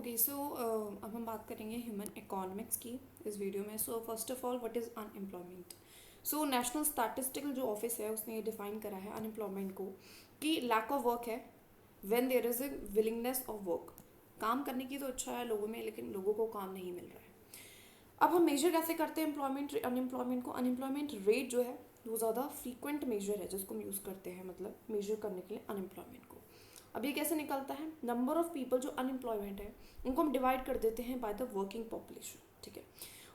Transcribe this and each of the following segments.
Okay so अब हम बात करेंगे ह्यूमन इकोनॉमिक्स की इस वीडियो में। So first of all what is unemployment. So national statistical जो ऑफिस है उसने ये डिफाइन करा है अनएम्प्लॉयमेंट को कि लैक ऑफ वर्क है when there is a willingness of work. काम करने की तो इच्छा है लोगों में लेकिन लोगों को काम नहीं मिल रहा है। अब हम मेजर कैसे करते हैं एम्प्लॉयमेंट अनएम्प्लॉयमेंट को। अनएम्प्लॉयमेंट रेट जो है वो ज़्यादा फ्रीक्वेंट मेजर है जिसको हम यूज़ करते हैं मतलब मेजर करने के लिए अनएम्प्लॉयमेंट को। अब ये कैसे निकलता है, नंबर ऑफ पीपल जो अनएम्प्लॉयमेंट है उनको हम डिवाइड कर देते हैं बाय द वर्किंग पॉपुलेशन। ठीक है,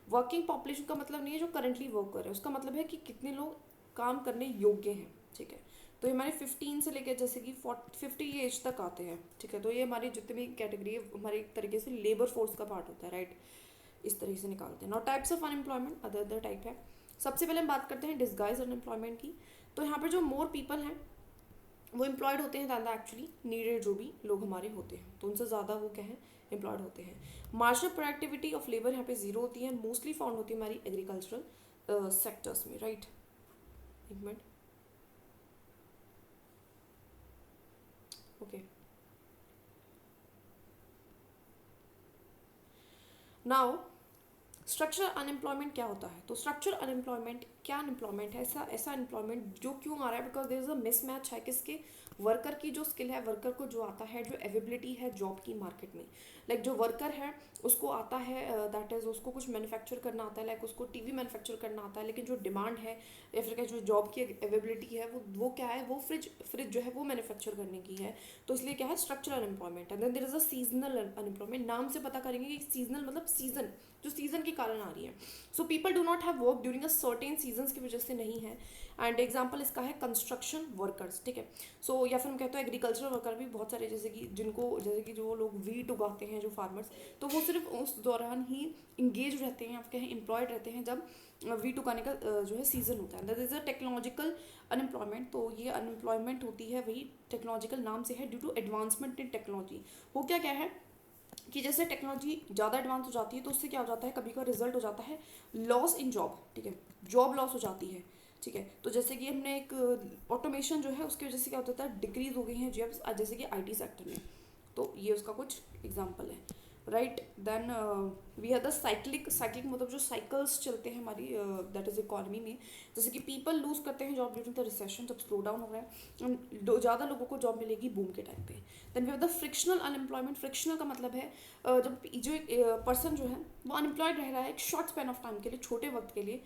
वर्किंग पॉपुलेशन का मतलब नहीं है जो करंटली वर्क कर रहे हैं, उसका मतलब है कि कितने लोग काम करने योग्य हैं। ठीक है, तो ये हमारे 15 से लेकर जैसे कि 50 एज तक आते हैं। ठीक है, तो ये हमारी जितनी भी कैटेगरी है हमारे एक तरीके से लेबर फोर्स का पार्ट होता है, राइट। इस तरीके से निकालते हैं। Now types of unemployment other type है। सबसे पहले हम बात करते हैं डिस्गाइज अनएम्प्लॉयमेंट की। तो यहाँ पर जो मोर पीपल हैं वो एम्प्लॉयड होते हैं दैन एक्चुअली नीडेड जो भी लोग हमारे होते हैं, तो उनसे ज़्यादा वो क्या है एम्प्लॉयड होते हैं। मार्जिनल प्रोडक्टिविटी ऑफ लेबर यहाँ पे जीरो होती है, मोस्टली फाउंड होती है हमारी एग्रीकल्चरल सेक्टर्स में, राइट। एक minute, okay. Now structural unemployment क्या होता है। तो स्ट्रक्चरल अनएम्प्लॉयमेंट क्या अनएम्प्लॉयमेंट है, ऐसा अनएम्प्लॉयमेंट जो क्यों आ रहा है, because there is a mismatch है किसके, वर्कर की जो स्किल है, वर्कर को जो आता है, जो अवेलेबिलिटी है जॉब की मार्केट में। लाइक जो वर्कर है उसको आता है दैट इज उसको कुछ मैन्युफैक्चर करना आता है, लाइक उसको टीवी मैन्युफैक्चर करना आता है, लेकिन जो डिमांड है या फिर जो जॉब की अवेलेबिलिटी है वो क्या है, वो फ्रिज जो है वो मैन्युफैक्चर करने की है। तो इसलिए क्या है स्ट्रक्चरल अनएम्प्लॉयमेंट है। Then there is a seasonal unemployment, नाम से पता करेंगे कि सीजनल मतलब सीजन, जो सीजन के कारण आ रही है। So people do not have work during a certain season की वजह से नहीं है। एंड एग्जाम्पल इसका है कंस्ट्रक्शन वर्कर्स। ठीक है, सो या फिर हम कहते हैं एग्रीकल्चरल वर्कर भी बहुत सारे, जैसे कि जिनको जैसे कि जो लोग वीट उगाते हैं जो फार्मर्स, तो वो सिर्फ उस दौरान ही इंगेज रहते हैं, आप कहें एम्प्लॉयड रहते हैं जब वीट उगाने का जो है सीजन होता है। That is a technological unemployment. तो ये अनएम्प्लॉयमेंट होती है वही टेक्नोलॉजिकल नाम से है, due to advancement in technology. हो क्या है कि जैसे टेक्नोलॉजी ज़्यादा एडवांस हो जाती है तो उससे क्या हो जाता है, कभी का रिजल्ट हो जाता है लॉस इन जॉब। ठीक है, जॉब लॉस हो जाती है। ठीक है, तो जैसे कि हमने एक ऑटोमेशन जो है उसकी वजह से क्या होता है डिक्रीज हो गई हैं जॉब्स, जैसे कि आईटी सेक्टर में। तो ये उसका कुछ एग्जांपल है, right. Then we have the cyclic मतलब जो साइकिल्स चलते हैं हमारी दैट इज इकोनॉमी में। जैसे कि पीपल लूज करते हैं जॉब ड्यूरिंग द रिसेशन, जब स्लो डाउन हो रहा है ज़्यादा लोगों को जॉब मिलेगी बूम के टाइम पे। Then we have the frictional unemployment. Frictional का मतलब है जब जो एक पर्सन जो है वो अनएम्प्लॉयड रह रहा है एक शॉर्ट स्पैन ऑफ टाइम के लिए, छोटे वक्त के लिए।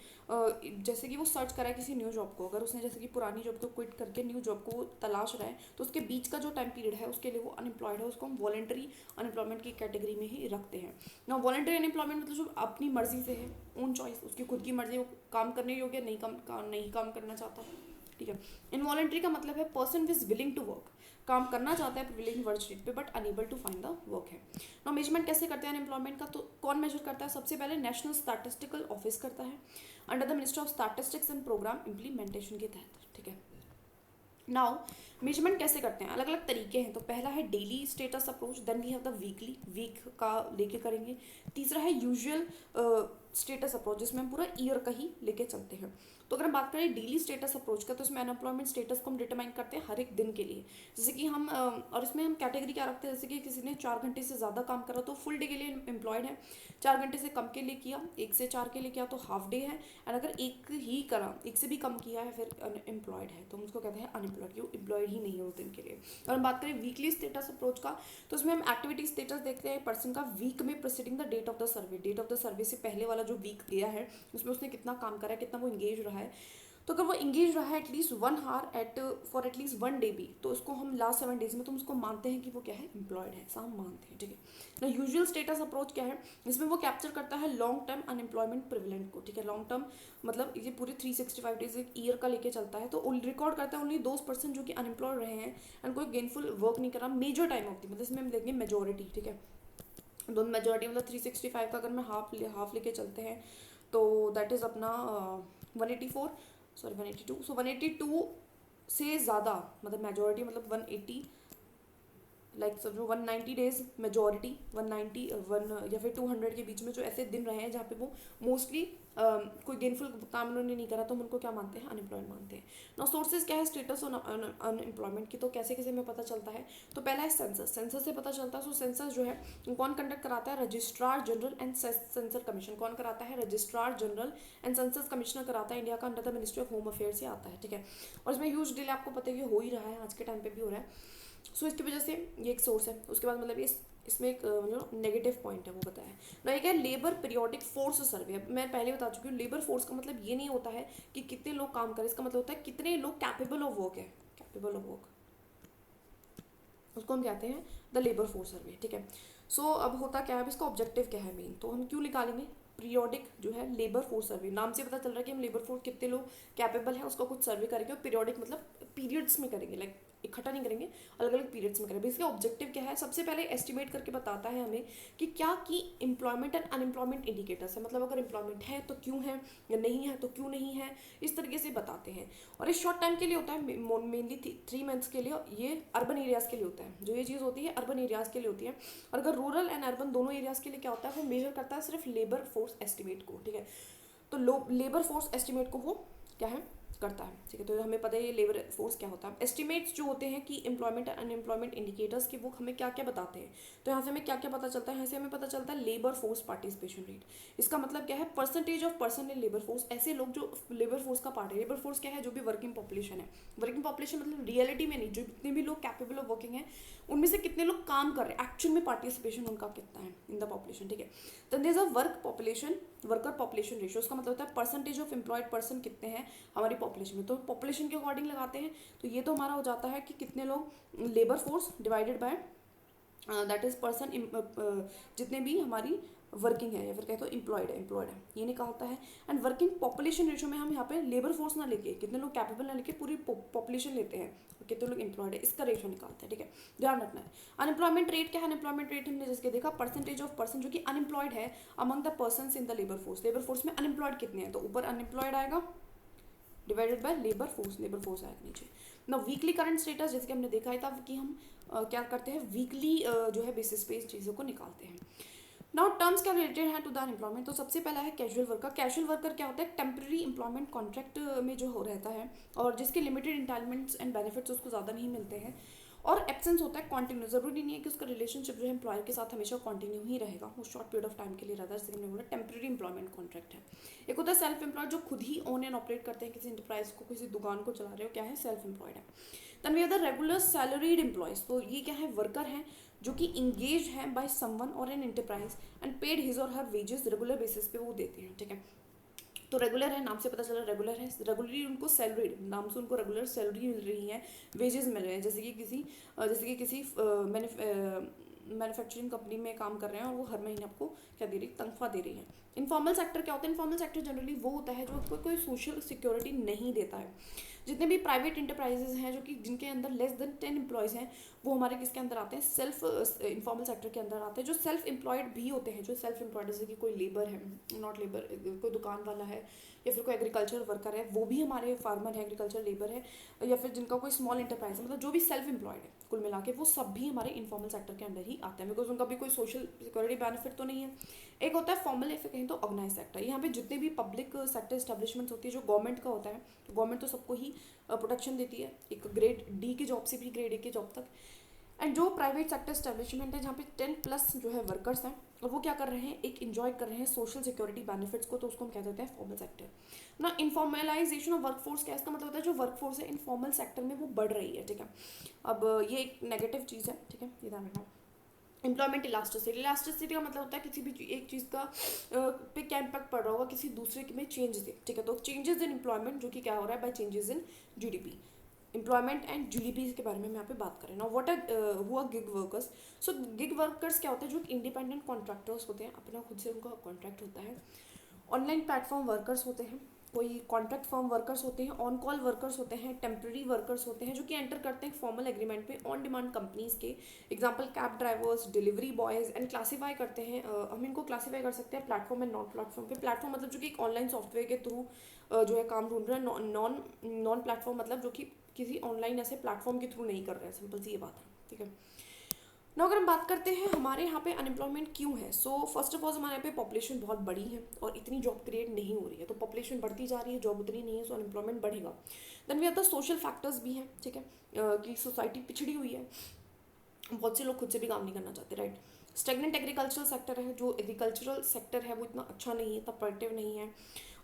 जैसे कि वो सर्च करा है किसी न्यू जॉब को, अगर उसने जैसे कि पुरानी जॉब को क्विट करके न्यू जॉब को तलाश रहा है तो उसके बीच का जो टाइम पीरियड है उसके लिए वो अनएम्प्लॉयड है, उसको हम वॉलेंटरी अनएम्प्लॉयमेंट की कैटेगरी में ही रखते हैं ना। वॉलेंटरी अनएम्प्लॉयमेंट मतलब जो अपनी मर्जी से है, ओन चॉइस, उसकी खुद की मर्जी, वो काम करने योग्य नहीं काम करना चाहता। ठीक है, इनवॉलेंट्री का मतलब है person is willing to work, काम करना चाहता है विलिंग वर्ड स्टेट पे but unable to find the work है। ना मेजरमेंट कैसे करते हैं अनएम्प्लॉयमेंट का, तो कौन मेजर करता है, सबसे पहले नेशनल स्टैटिस्टिकल ऑफिस करता है under the minister of statistics and program implementation के तहत। ठीक है, नाउ मेजरमेंट कैसे करते हैं, अलग अलग तरीके हैं। तो पहला है daily status approach, then we have the weekly, week का लेके करेंगे। तीसरा है यूजुअल स्टेटस अप्रोच जिसमें हम पूरा ईयर का ही लेके चलते हैं। तो अगर हम बात करें डेली स्टेटस अप्रोच का, तो इसमें अनएम्प्लॉयमेंट स्टेटस को हम डिटरमाइन करते हैं हर एक दिन के लिए। जैसे कि हम और इसमें हम कैटेगरी क्या रखते हैं, जैसे कि किसी ने 4 घंटे से ज़्यादा काम करा तो फुल डे के लिए एम्प्लॉयड है, 4 घंटे से कम के लिए किया, 1 से 4 के लिए किया तो हाफ डे है, एंड अगर एक ही करा, एक से भी कम किया है फिर अनएम्प्लॉयड है, तो हम उसको कहते हैं अनएम्प्लॉयड, क्यों एम्प्लॉयड ही नहीं है उस दिन के लिए। और हम बात करें वीकली स्टेटस अप्रोच का, तो उसमें हम एक्टिविटी स्टेटस देखते हैं पर्सन का वीक में proceeding the date of the survey, date of the survey से पहले वाला जो वीक गया है उसमें उसने कितना काम करा है, कितना वो इंगेज रहा है। तो अगर वो इंगेज रहा है at least 1 hour for at least 1 day भी, तो उसको हम लास्ट 7 डेज में तो उसको मानते हैं कि वो क्या है एम्प्लॉयड है, ऐसा हम मानते हैं। ठीक है ना, यूजुअल स्टेटस अप्रोच क्या है, इसमें वो कैप्चर करता है लॉन्ग टर्म अनएम्प्लॉयमेंट प्रिविलेंट को। ठीक है, लॉन्ग टर्म मतलब ये पूरे 365 डेज एक ईयर का लेके चलता है, तो रिकॉर्ड करता है ओनली दोज पर्सन जो कि अनएम्प्लॉयड रहे हैं एंड कोई गेनफुल वर्क नहीं करा मेजर टाइम ऑफ दी, मतलब इसमें हम देखेंगे मेजोरिटी। ठीक है, दोनों मेजोरिटी मतलब 365 का अगर मैं हाफ लेके चलते हैं तो दैट इज़ अपना 184, सॉरी 182, सो 182 से ज़्यादा मतलब मेजोरिटी मतलब 180 लाइक जो 190 डेज मेजोरिटी 190 या फिर 200 के बीच में जो ऐसे दिन रहे हैं जहाँ पे वो मोस्टली कोई गेनफुल काम उन्होंने नहीं करा, तो हम उनको क्या मानते हैं, अनएम्प्लॉयड मानते हैं। नाउ सोर्सेज क्या है स्टेटस ऑन अनएम्प्लॉयमेंट की, तो कैसे कैसे में पता चलता है, तो पहला है सेंसस, सेंसस से पता चलता है। सो सेंसस जो है कौन कंडक्ट कराता है, registrar general and sensor commission. कौन कराता है, registrar general and census commissioner कराता है, इंडिया का under the ministry of home affairs से आता है, ठीक है। और इसमें ह्यूज डिले आपको पता है कि हो ही रहा है, आज के टाइम पे भी हो रहा है। सो इसकी वजह से ये एक सोर्स है। उसके बाद मतलब इसमें एक जो नेगेटिव पॉइंट है वो बताया ना, एक है लेबर पीरियोडिक फोर्स सर्वे। मैं पहले बता चुकी हूँ, लेबर फोर्स का मतलब ये नहीं होता है कि कितने लोग काम करें, इसका मतलब होता है कितने लोग कैपेबल ऑफ वर्क है, कैपेबल ऑफ वर्क, उसको हम कहते हैं द लेबर फोर्स सर्वे, ठीक है। सो अब होता क्या है, अब इसका ऑब्जेक्टिव क्या है मेन, तो हम क्यों निकालेंगे, पीरियोडिक जो है लेबर फोर्स सर्वे, नाम से पता चल रहा है कि हम लेबर फोर्स कितने लोग कैपेबल है उसका कुछ सर्वे करेंगे, और पीरियोडिक मतलब पीरियड्स में करेंगे, लाइक इकट्ठा नहीं करेंगे, अलग अलग पीरियड्स में करेंगे। इसका ऑब्जेक्टिव क्या है, सबसे पहले एस्टिमेट करके बताता है हमें कि क्या की एम्प्लॉयमेंट एंड अनएम्प्लॉयमेंट इंडिकेटर्स है, मतलब अगर एम्प्लॉयमेंट है तो क्यों है, या नहीं है तो क्यों नहीं है, इस तरीके से बताते हैं। और इस शॉर्ट टाइम के लिए होता है, मेनली 3 मंथ्स के लिए, ये अर्बन एरियाज के लिए होता है, जो ये चीज़ होती है अर्बन एरियाज के लिए होती है। और अगर रूरल एंड अर्बन दोनों एरियाज के लिए क्या होता है, वो मेजर करता है सिर्फ लेबर फोर्स एस्टिमेट को, ठीक है। तो लेबर फोर्स एस्टिमेट को वो क्या है करता है, ठीक है। तो हमें पता है ये लेबर फोर्स क्या होता है। एस्टिमेट्स जो होते हैं कि एम्प्लॉयमेंट एंड अनएम्प्लॉयमेंट इंडिकेटर्स के, वो हमें क्या क्या बताते हैं, तो यहाँ से हमें क्या क्या पता चलता है, यहाँ से हमें पता चलता है लेबर फोर्स पार्टिसिपेशन रेट। इसका मतलब क्या है, percentage of person in labour force, ऐसे लोग जो लेबर फोर्स का पार्ट है। लेबर फोर्स क्या है, जो भी वर्किंग पॉपुलेशन है, वर्किंग पॉपुलेशन मतलब रियलिटी में नहीं, जो जितने भी लोग कैपेबल ऑफ वर्किंग है उनमें से कितने लोग काम कर रहे हैं, एक्चुअल में पार्टिसिपेशन उनका कितना है इन द पॉपुलेशन, ठीक है। Then there is a worker population ratio, उसका मतलब होता है परसेंटेज ऑफ एम्प्लॉयड पर्सन कितने हैं हमारी पॉपुलेशन में, तो पॉपुलेशन के अकॉर्डिंग लगाते हैं। तो ये तो हमारा हो जाता है कि कितने लोग labour force divided by that is person, जितने भी हमारी वर्किंग है या फिर कहते हो एम्प्लॉयड है ये निकालता है। एंड वर्किंग पॉपुलेशन रेशियो में हम यहाँ पे लेबर फोर्स ना लेके, कितने लोग कैपेबल ना लेके, पूरी पॉपुलेशन लेते हैं, कितने लोग एम्प्लॉयड है इसका रेशियो निकालते हैं, ठीक है, ध्यान रखना है। अनएम्प्लॉयमेंट रेट क्या है, अनएम्प्लॉयमेंट रेट हमने जैसे देखा, परसेंटेज ऑफ पर्सन जो कि अनएम्प्लॉयड है among the person in the labour force. Labour force में अनएम्प्लॉयड कितने हैं, तो ऊपर अनएम्प्लॉयड आएगा डिवाइडेड बाय लेबर फोर्स आएगा नीचे ना। वीकली करंट स्टेटस, जैसे कि हमने देखा था कि हम क्या करते हैं, वीकली जो है बेसिस पे इस चीज़ों को निकालते हैं। नाउ टर्म्स क्या रिलेटेड है टू द अनएम्प्लॉयमेंट, तो सबसे पहला है कैजुअल वर्कर। कैजुअल वर्कर क्या होता है, टेम्पररी एम्प्लॉयमेंट कॉन्ट्रैक्ट में जो हो रहता है, और जिसके लिमिटेड इंटाइटलमेंट्स एंड बेनिफिट्स उसको ज़्यादा नहीं मिलते हैं, और एब्सेंस होता है कॉन्टिन्यू। जरूरी नहीं है कि उसका रिलेशनशिप जो है एम्प्लॉयर के साथ हमेशा कॉन्टिन्यू ही रहेगा, वो शॉर्ट पीरियड ऑफ टाइम के लिए रहता है, जैसे हमने बोला टेम्पररी एम्प्लॉयमेंट कॉन्ट्रैक्ट है। एक होता है सेल्फ एम्प्लॉयड, जो खुद ही ओन एंड ऑपरेट करते हैं किसी इंटरप्राइज को, किसी दुकान को चला रहे हो, क्या है, सेल्फ एम्प्लॉयड है। Then we are the regular salaried employees, तो ये क्या है, वर्कर हैं जो कि इंगेज है बाय समवन और an enterprise and paid his और हर वेजेस रेगुलर बेसिस पे वो देते हैं, ठीक है। तो रेगुलर है, नाम से पता चला रेगुलर है, रेगुलरली उनको सैलरीड, नाम से उनको रेगुलर सैलरी मिल रही है, वेजेस मिल रहे हैं, जैसे कि किसी मैन्युफैक्चरिंग कंपनी में काम कर रहे हैं और वो हर महीने आपको क्या दे रही है, तनख्वाह दे रही है। इनफॉर्मल सेक्टर क्या होता है, इनफॉर्मल सेक्टर जनरली वो होता है जो आपको कोई सोशल सिक्योरिटी नहीं देता है। जितने भी प्राइवेट इंटरप्राइजेज हैं जो कि जिनके अंदर लेस देन 10 एम्प्लॉयज़ हैं, वो हमारे किसके अंदर आते हैं, सेल्फ इनफॉर्मल सेक्टर के अंदर आते हैं। जो सेल्फ एम्प्लॉयड भी होते हैं, जो सेल्फ एम्प्लॉयड जैसे कि कोई लेबर है, नॉट लेबर, कोई दुकान वाला है, या फिर कोई एग्रीकल्चर वर्कर है, वो भी हमारे फार्मर है, एग्रीकल्चर लेबर है, या फिर जिनका कोई स्मॉल इंटरप्राइज है, मतलब जो भी सेल्फ एम्प्लॉयड है कुल मिला के, वो सब भी हमारे इनफॉर्मल सेक्टर के अंदर ही आते हैं, बिकॉज उनका भी कोई सोशल सिक्योरिटी बेनिफिट तो नहीं है। एक होता है फॉर्मल, या फिर कहीं तो ऑर्गेनाइज सेक्टर। यहाँ पे जितने भी पब्लिक सेक्टर एस्टेब्लिशमेंट होती है, जो गवर्नमेंट का होता है, तो गवर्नमेंट तो सबको ही प्रोटेक्शन देती है, एक ग्रेड डी की जॉब से भी ग्रेड ए की जॉब तक। एंड जो प्राइवेट सेक्टर एस्टेब्लिशमेंट है जहाँ पे 10+ जो है वर्कर्स हैं, और वो क्या कर रहे हैं, एक इंजॉय कर रहे हैं सोशल सिक्योरिटी बेनिफिट्स को, तो उसको हम कह देते हैं फॉर्मल सेक्टर ना। इनफॉर्मलाइजेशन ऑफ वर्कफोर्स क्या है, इसका मतलब होता है जो वर्कफोर्स है इनफॉर्मल सेक्टर में वो बढ़ रही है, ठीक है। अब ये एक नेगेटिव चीज़ है, ठीक है, ये ध्यान रखना। एम्प्लॉयमेंट इलास्टिसिटी का मतलब होता है किसी भी एक चीज़ का पे क्या इम्पैक्ट पड़ रहा होगा किसी दूसरे में चेंज से, ठीक है। तो चेंजेस इन एम्प्लॉयमेंट जो कि क्या हो रहा है by changes in GDP, employment and GDP के बारे में यहाँ पे बात करें ना। व्हाट हुआ गिग वर्कर्स। सो गिग वर्कर्स क्या होते हैं, जो इंडिपेंडेंट कॉन्ट्रैक्टर्स होते हैं, अपना खुद से उनका कॉन्ट्रैक्ट होता है। ऑनलाइन प्लेटफॉर्म वर्कर्स होते हैं, कोई कॉन्ट्रैक्ट फॉर्म वर्कर्स होते हैं, ऑन कॉल वर्कर्स होते हैं, टेम्प्रेरी वर्कर्स होते हैं, जो कि एंटर करते हैं फॉर्मल एग्रीमेंट पे ऑन डिमांड कंपनीज के। Example cab drivers, delivery boys, and classify करते हैं, हम इनको क्लासीफाई कर सकते हैं प्लेटफॉर्म एंड नॉन प्लेटफॉर्म पे। प्लेटफॉर्म मतलब जो कि एक ऑनलाइन सॉफ्टवेयर के थ्रू जो है काम ढूंढ रहे हैं, नॉन प्लेटफॉर्म मतलब जो कि किसी ऑनलाइन ऐसे प्लेटफॉर्म के थ्रू नहीं कर रहे हैं, सिंपल सी ये बात है, ठीक है। ना अगर हम बात करते हैं हमारे यहाँ पे अनएम्प्लॉयमेंट क्यों है, सो फर्स्ट ऑफ ऑल हमारे यहाँ पे पॉपुलेशन बहुत बड़ी है और इतनी जॉब क्रिएट नहीं हो रही है, तो पॉपुलेशन बढ़ती जा रही है, जॉब उतनी नहीं है, सो अनएम्प्लॉयमेंट बढ़ेगा। Then we have the social factors भी हैं, ठीक है, कि सोसाइटी पिछड़ी हुई है, बहुत से लोग खुद से भी काम नहीं करना चाहते, राइट। स्टेगनेंट एग्रीकल्चरल सेक्टर है, जो एग्रीकल्चरल सेक्टर है वो इतना अच्छा नहीं है, इतना प्रोडक्टिव नहीं है।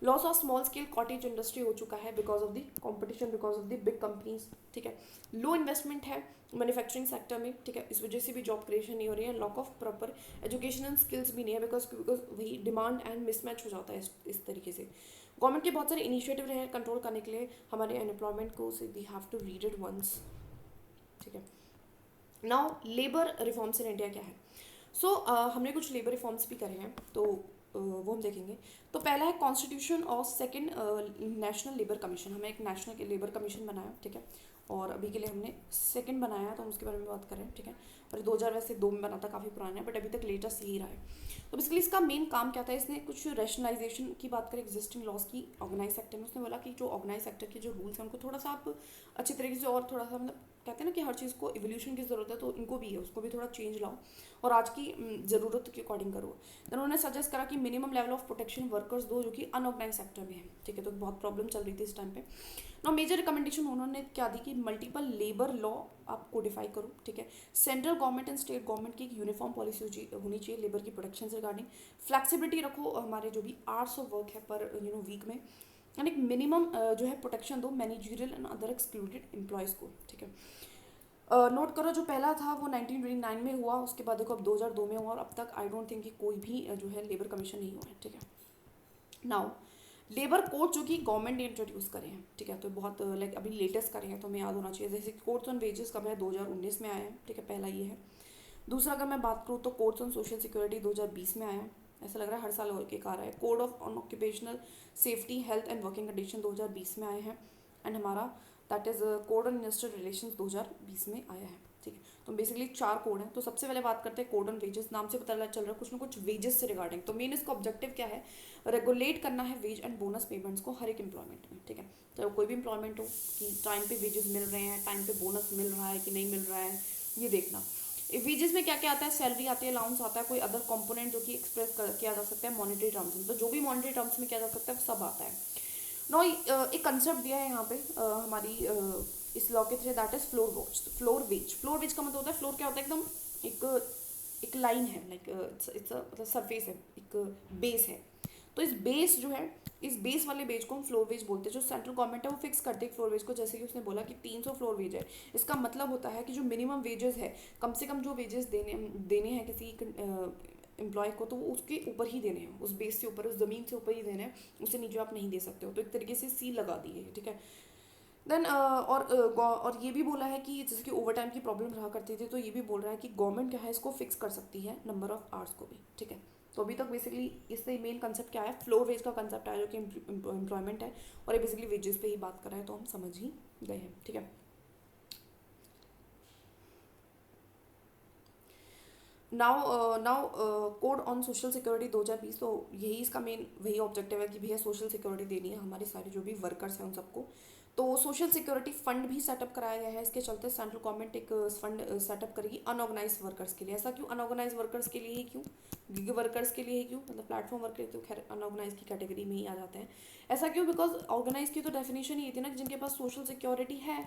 Loss of small scale cottage industry हो चुका है because of the competition, because of the big companies, ठीक है। लो इन्वेस्टमेंट है मैन्युफैक्चरिंग सेक्टर में, ठीक है, इस वजह से भी जॉब क्रिएशन नहीं हो रही है। Lock of proper educational skills भी नहीं है, बिकॉज वही डिमांड एंड मिसमैच हो जाता है इस तरीके से। गवर्नमेंट के बहुत सारे इनिशिएटिव रहे हैं कंट्रोल करने के लिए हमारे अनएम्प्लॉयमेंट को, so we have to read it once, ठीक है। Now labour reforms in India क्या है, सो हमने कुछ लेबर रिफॉर्म्स भी करे हैं, तो वो हम देखेंगे। तो पहला है कॉन्स्टिट्यूशन और सेकंड नेशनल लेबर कमीशन, हमें एक नेशनल लेबर कमीशन बनाया, ठीक है, और अभी के लिए हमने सेकंड बनाया, तो हम उसके बारे में बात करें, ठीक है। और 2000 वैसे 2 में बना था, काफ़ी पुराना है, बट अभी तक लेटेस्ट यही रहा है। तो बेसिकली इसका मेन काम क्या था, इसने कुछ रैशनलाइजेशन की बात करें एग्जिस्टिंग लॉज की ऑर्गेनाइज सेक्टर में। उसने बोला कि जो ऑर्गेनाइज सेक्टर के जो रूल्स हैं उनको थोड़ा सा आप अच्छे तरीके से और थोड़ा सा, मतलब कहते हैं ना कि हर चीज़ को इवोल्यूशन की ज़रूरत है, तो इनको भी है, उसको भी थोड़ा चेंज लाओ और आज की ज़रूरत के अकॉर्डिंग करो। तो उन्होंने सजेस्ट करा कि minimum level of protection workers दो जो कि अनऑर्गेनाइज सेक्टर में है, ठीक है, तो बहुत प्रॉब्लम चल रही थी इस टाइम पे। ना मेजर रिकमेंडेशन उन्होंने क्या दी कि मल्टीपल लेबर लॉ आप कोडिफाई करो, ठीक है। Central government and state government की एक यूनिफॉर्म पॉलिसी होनी चाहिए लेबर की प्रोटेक्शन से रिगार्डिंग। फ्लैक्सिबिलिटी रखो हमारे जो भी आवर्स ऑफ वर्क है पर वीक में, यानी एक मिनिमम जो है प्रोटेक्शन दो managerial and other excluded employees को, ठीक है। नोट करो जो पहला था वो 1929 में हुआ, उसके बाद देखो अब 2002 में हुआ, और अब तक आई डोंट थिंक कि कोई भी जो है लेबर कमीशन नहीं हुआ है, ठीक है। नाउ लेबर कोड जो कि गवर्नमेंट ने इंट्रोड्यूस करे हैं, ठीक है, तो बहुत लाइक अभी लेटेस्ट करे हैं, तो हमें याद होना चाहिए। जैसे कोड्स ऑन वेजेस कब है, 2019 में आया है, ठीक है, पहला ये है। दूसरा अगर मैं बात करूँ तो कोड्स ऑन सोशल सिक्योरिटी 2020 में आया है, ऐसा लग रहा है हर साल और एक आ रहा है। Code of on occupational safety health and working condition 2020 में आए हैं, एंड हमारा that is code on industrial relations 2020 में आया है, ठीक है। तो बेसिकली 4 कोड हैं। तो सबसे पहले बात करते हैं कोड ऑन वेजेस, नाम से पता चल रहा है कुछ ना कुछ वेजेस से रिगार्डिंग। तो मेन इसका ऑब्जेक्टिव क्या है, रेगुलेट करना है वेज एंड बोनस पेमेंट्स को हर एक एम्प्लॉयमेंट में, ठीक है। तो कोई भी एम्प्लॉयमेंट हो कि टाइम पे वेजेस मिल रहे हैं, टाइम पे बोनस मिल रहा है कि नहीं मिल रहा है, ये देखना। वेजेस में क्या क्या आता है, सैलरी आती है, अलाउंस आता है, कोई अदर कंपोनेंट जो कि एक्सप्रेस किया जा सकता है मॉनेटरी टर्म्स में, तो जो भी मॉनेटरी टर्म्स में किया जा सकता है सब आता है। नो एक कंसेप्ट दिया है यहाँ पे हमारी इस लॉ के through, that is floor wage. Floor wage, floor wage का मतलब होता है, फ्लोर क्या होता है, एकदम एक लाइन है, लाइक इट्स मतलब सरफेस है, एक बेस है। तो इस बेस जो है, इस बेस वाले वेज को हम फ्लोर वेज बोलते हैं। जो सेंट्रल गवर्नमेंट है वो फिक्स करते हैं फ्लोर वेज को, जैसे कि उसने बोला कि 300 फ्लोर वेज है। इसका मतलब होता है कि जो मिनिमम वेजेस है, कम से कम जो वेजेस देने हैं किसी एम्प्लॉय को, तो वो उसके ऊपर ही देने हैं, उस बेस से ऊपर, उस ज़मीन से ऊपर ही देने हैं, उससे नीचे आप नहीं दे सकते हो। तो एक तरीके से सील लगा दी है, ठीक है। देन और ये भी बोला है कि जैसे कि ओवर टाइम की प्रॉब्लम रहा करती थी, तो ये भी बोल रहा है कि गवर्नमेंट क्या है इसको फिक्स कर सकती है नंबर ऑफ आवर्स को भी, ठीक है। तो अभी तक बेसिकली इससे मेन कंसेप्ट क्या है, फ्लोर वेज का कंसेप्ट है जो कि एम्प्लॉयमेंट है, और ये बेसिकली वेजेस पे ही बात कर रहा है, तो हम समझ ही गए हैं, ठीक है। Now code on social security 2020, तो यही इसका मेन वही ऑब्जेक्टिव है कि भैया सोशल सिक्योरिटी देनी है हमारे सारे जो भी वर्कर्स हैं उन सबको। तो सोशल सिक्योरिटी फंड भी सेटअप कराया गया है, इसके चलते सेंट्रल गवर्नमेंट एक फंड सेटअप करेगी अनऑर्गेनाइज वर्कर्स के लिए। ऐसा क्यों अनऑर्गेनाइज वर्कर्स के लिए ही क्यों, गिग वर्कर्स के लिए ही क्यों, मतलब प्लेटफॉर्म वर्कर तो खैर अनऑर्गेनाइज की कैटेगरी में ही आ जाते हैं। ऐसा क्यों, बिकॉज ऑर्गेनाइज की तो डेफिनेशन ही थी ना कि जिनके पास सोशल सिक्योरिटी है,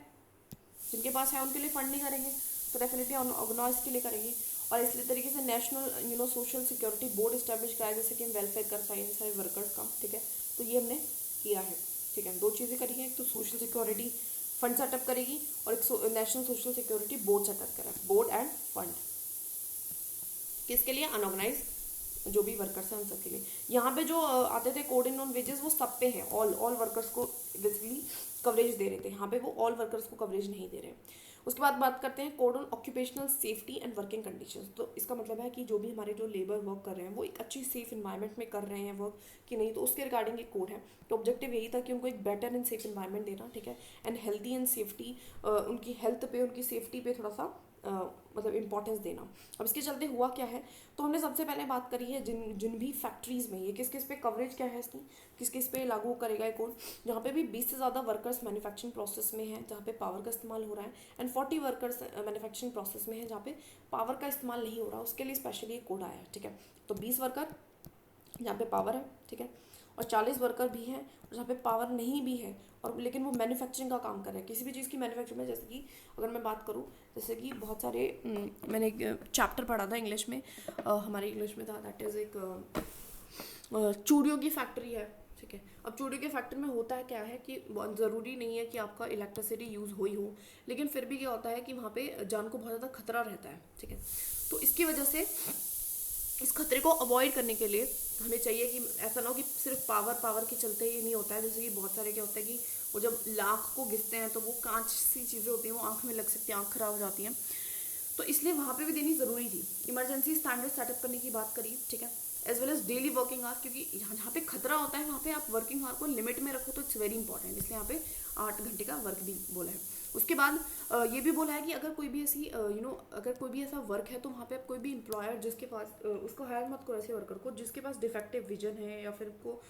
जिनके पास है उनके लिए फंड नहीं करेंगे, तो डेफिनेटली ऑर्गेनाइज के लिए करेंगे। और इसलिए तरीके से national social security board establish कराया, जैसे कि हम वेलफेयर कर साइंस है वर्कर्स का, ठीक है। तो ये हमने किया है, ठीक है। 2 चीज़ें करी हैं, एक तो सोशल सिक्योरिटी फंड सेटअप करेगी और एक national social security board setup करेगा, बोर्ड एंड फंड किसके लिए, अनऑर्गेनाइज जो भी वर्कर्स हैं उन सबके लिए। यहाँ पे जो आते थे कोड इन ऑन वेजेस वो सब पे है, ऑल वर्कर्स को बेसिकली कवरेज दे रहे थे, यहाँ पे वो ऑल वर्कर्स को कवरेज नहीं दे रहे। उसके बाद बात करते हैं code on occupational safety and working conditions. तो इसका मतलब है कि जो भी हमारे जो लेबर वर्क कर रहे हैं वो एक अच्छी सेफ इन्वायरमेंट में कर रहे हैं वर्क कि नहीं, तो उसके रिगार्डिंग एक कोड है। तो ऑब्जेक्टिव यही था कि उनको एक बेटर एंड सेफ इन्वायरमेंट देना, ठीक है, एंड हेल्दी एंड सेफ्टी, उनकी हेल्थ पे, उनकी सेफ्टी पे थोड़ा सा मतलब इम्पोर्टेंस देना। अब इसके चलते हुआ क्या है, तो हमने सबसे पहले बात करी है जिन जिन भी फैक्ट्रीज़ में ये किस किस पे कवरेज क्या है इसकी, किस किस पे लागू करेगा ये कोड, जहाँ पे भी 20 से ज़्यादा वर्कर्स मैन्युफैक्चरिंग प्रोसेस में है जहाँ पे पावर का इस्तेमाल हो रहा है, एंड 40 वर्कर्स मैन्युफैक्चरिंग प्रोसेस में है जहाँ पे पावर का इस्तेमाल नहीं हो रहा, उसके लिए स्पेशली ये कोड आया है। ठीक है, तो 20 वर्कर जहाँ पे पावर है, ठीक है, और 40 वर्कर भी हैं जहाँ पे पावर नहीं भी है, और लेकिन वो मैन्युफैक्चरिंग का काम कर रहे हैं किसी भी चीज़ की मैन्युफैक्चरिंग में। जैसे कि अगर मैं बात करूँ, जैसे कि बहुत सारे मैंने एक चैप्टर पढ़ा था इंग्लिश में, हमारे इंग्लिश में था, दैट इज़ एक चूड़ियों की फैक्ट्री है। ठीक है, अब चूड़ियों की फैक्ट्री में होता है क्या है कि बहुत ज़रूरी नहीं है कि आपका इलेक्ट्रिसिटी यूज़ हो ही हो, लेकिन फिर भी क्या होता है कि वहाँ पे जान को बहुत ज़्यादा खतरा रहता है। ठीक है, तो इसकी वजह से इस खतरे को अवॉइड करने के लिए हमें चाहिए कि ऐसा ना हो कि सिर्फ पावर के चलते ही नहीं होता है। जैसे कि बहुत सारे क्या होता है कि वो जब लाख को घिसते हैं तो वो कांच सी चीज़ें होती हैं, वो आँख में लग सकती हैं, आँख खराब हो जाती हैं, तो इसलिए वहाँ पे भी देनी ज़रूरी थी। इमरजेंसी स्टैंडर्ड सेटअप करने की बात करी, ठीक है, as well as daily working hour, क्योंकि जहाँ पे खतरा होता है वहाँ पे आप वर्किंग आवर को लिमिट में रखो, तो इट्स वेरी इंपॉर्टेंट, इसलिए यहाँ पे 8 घंटे का वर्क भी बोला है। उसके बाद ये भी बोला है कि अगर कोई भी ऐसी अगर कोई भी ऐसा वर्क है तो वहाँ पे आप कोई भी एम्प्लॉयर जिसके पास उसको हायर मत करो ऐसे वर्कर को जिसके पास डिफेक्टिव विजन है, या फिर को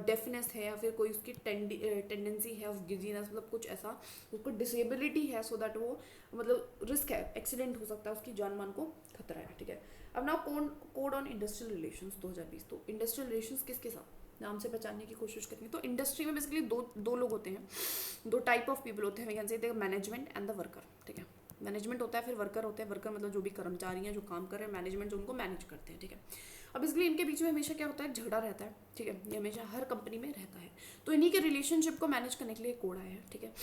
डेफनेस है, या फिर कोई उसकी टेंडेंसी है ऑफ गिजीनेस, मतलब कुछ ऐसा उसको डिसेबिलिटी है, सो दैट वो मतलब रिस्क है, एक्सीडेंट हो सकता है, उसकी जान मान को खतरा है। ठीक है, अब ना कोड ऑन इंडस्ट्रियल रिलेशंस 2020, तो इंडस्ट्रियल रिलेशंस किसके साथ नाम से पहचानने की कोशिश करेंगे। तो इंडस्ट्री में बेसिकली दो लोग होते हैं, दो टाइप ऑफ पीपल होते हैं, we can say management and the worker. ठीक है, मैनेजमेंट होता है, फिर वर्कर होते हैं। वर्कर मतलब जो भी कर्मचारी हैं जो काम कर रहे हैं, मैनेजमेंट जो उनको मैनेज करते हैं। ठीक है, अब इसलिए इनके बीच में हमेशा क्या होता है, झगड़ा रहता है। ठीक है, ये हमेशा हर कंपनी में रहता है, तो इन्हीं के रिलेशनशिप को मैनेज करने के लिए कोड आया है। ठीक है,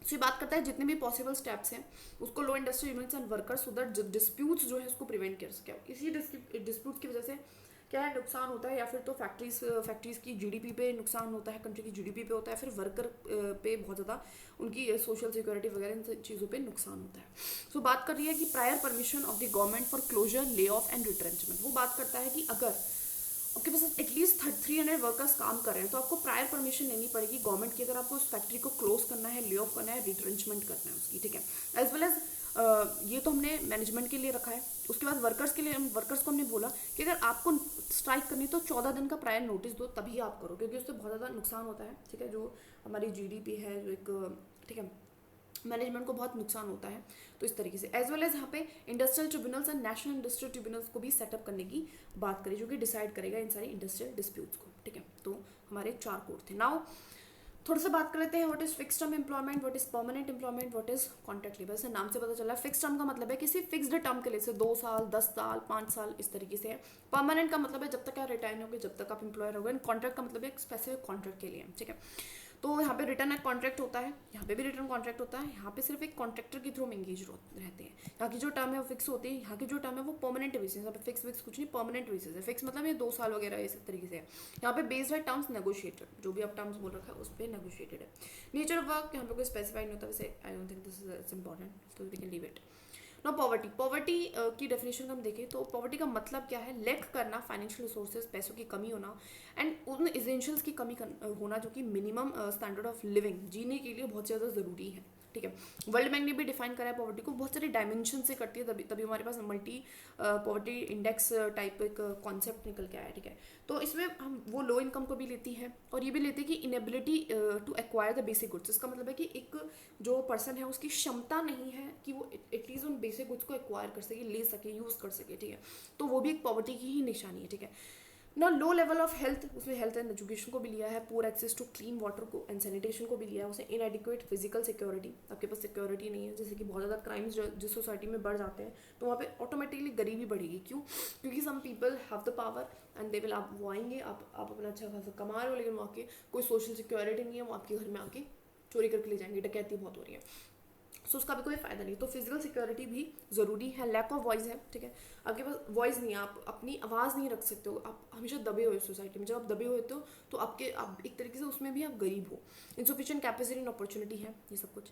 तो ये बात करता है जितने भी पॉसिबल स्टेप्स हैं उसको low industrial units and workers so that disputes जो है उसको प्रिवेंट कर सके। इसी डिस्प्यूट्स की वजह से क्या है, नुकसान होता है, या फिर तो फैक्ट्रीज की जीडीपी पे नुकसान होता है, कंट्री की जीडीपी पे होता है, फिर वर्कर पे बहुत ज़्यादा उनकी सोशल सिक्योरिटी वगैरह इन चीज़ों पे नुकसान होता है। सो बात कर रही है कि prior permission of the government for closure, lay off and retrenchment. वो बात करता है कि अगर आपके पास एटलीस्ट 300 वर्कर्स काम कर रहे हैं तो आपको प्रायर परमिशन लेनी पड़ेगी गवर्नमेंट की, अगर आपको उस फैक्ट्री को क्लोज करना है, ले ऑफ करना है, रिट्रेंचमेंट करना है उसकी। ठीक है, एज वेल एज ये तो हमने मैनेजमेंट के लिए रखा है। उसके बाद वर्कर्स के लिए, वर्कर्स को हमने बोला कि अगर आपको स्ट्राइक करनी तो 14 दिन का प्रायर नोटिस दो, तभी आप करो, क्योंकि उससे बहुत ज़्यादा नुकसान होता है। ठीक है, जो हमारी जीडीपी है, जो एक ठीक है मैनेजमेंट को बहुत नुकसान होता है। तो इस तरीके से एज वेल एज यहाँ पे industrial tribunals and national industrial tribunals को भी सेटअप करने की बात करी, जो कि डिसाइड करेगा इन सारी इंडस्ट्रियल डिस्प्यूट्स को। ठीक है, तो हमारे 4 कोड थे। नाउ थोड़ा सा बात कर लेते हैं what is fix term employment, what is permanent employment, what is contract labour. से नाम से पता चला है फिक्स टर्म का मतलब है किसी फिक्स्ड टर्म के लिए, से 2 साल, 10 साल, 5 साल, इस तरीके से है। परमानेंट का मतलब है जब तक आप रिटायर होगे, जब तक आप एम्प्लॉयर होगे। कॉन्ट्रैक्ट का मतलब है एक स्पेसिफिक कॉन्ट्रैक्ट के लिए। ठीक है, तो यहाँ पे रिटर्न एक कॉन्ट्रैक्ट होता है, यहाँ पे भी रिटर्न कॉन्ट्रैक्ट होता है। यहाँ पे सिर्फ एक कॉन्ट्रैक्टर के थ्रू एंगेज रहते हैं। यहाँ की जो टर्म है वो फिक्स होती है, यहाँ की जो टर्म है वो परमानेंट बेसिस है। यहाँ पे फिक्स कुछ नहीं, परमानेंट बेसिस है। फिक्स मतलब ये 2 साल वगैरह इस तरीके से है। यहाँ पे बेस्ड है टर्म्स नेगोशिएटेड, जो भी आप टर्म्स बोल रखा है उस पर नेगोशिएटेड है। नेचर ऑफ वर्क यहाँ पे कोई स्पेसिफाइड नहीं होता, वैसे I don't think this is important, तो वी कैन लीव इट। ना पॉवर्टी की डेफिनेशन हम देखें तो पॉवर्टी का मतलब क्या है, लैक करना, फाइनेंशियल रिसोर्सेज, पैसों की कमी होना, एंड उन एसेंशियल्स की कमी होना जो कि मिनिमम स्टैंडर्ड ऑफ लिविंग, जीने के लिए बहुत ज़्यादा ज़रूरी है। ठीक है, वर्ल्ड बैंक ने भी डिफाइन करा है पॉवर्टी को, बहुत सारे डायमेंशन से करती है, तभी हमारे पास मल्टी पॉवर्टी इंडेक्स टाइप एक कॉन्सेप्ट निकल के आया। ठीक है, तो इसमें हम वो लो इनकम को भी लेती है, और ये भी लेती है कि inability to acquire the basic goods. इसका मतलब है कि एक जो पर्सन है उसकी क्षमता नहीं है कि वो एटलीस्ट उन बेसिक गुड्स को एक्वायर कर सके, ले सके, यूज़ कर सके। ठीक है, तो वो भी एक पॉवर्टी की ही निशानी है। ठीक है ना, लो लेवल ऑफ हेल्थ, उसमें हेल्थ एंड एजुकेशन को भी लिया है, poor access to clean water को एंड सैनिटेशन को भी लिया है, उसे इनएडिक्वेट फिजिकल सिक्योरिटी, आपके पास सिक्योरिटी नहीं है, जैसे कि बहुत ज़्यादा क्राइम्स जिस सोसाइटी में बढ़ जाते हैं तो वहाँ पे ऑटोमेटिकली गरीबी बढ़ेगी। क्यों? क्योंकि some people have the power and they will, आप वो आएंगे, आप अपना अच्छा खासा कमा रहे हो, लेकिन वहाँ के कोई सोशल सिक्योरिटी नहीं है, वो आपके घर में आके चोरी करके ले जाएंगे, डकैती बहुत हो रही है, सो उसका भी कोई फायदा नहीं। तो फिजिकल सिक्योरिटी भी ज़रूरी है। लैक ऑफ वॉइस है। ठीक है, आपके पास वॉइस नहीं है, आप अपनी आवाज़ नहीं रख सकते हो, आप हमेशा दबे हुए सोसाइटी में। जब आप दबे हुए हो तो आप एक तरीके से उसमें भी आप गरीब हो। इनसफिशिएंट कैपेसिटी एंड अपॉर्चुनिटी है, ये सब कुछ।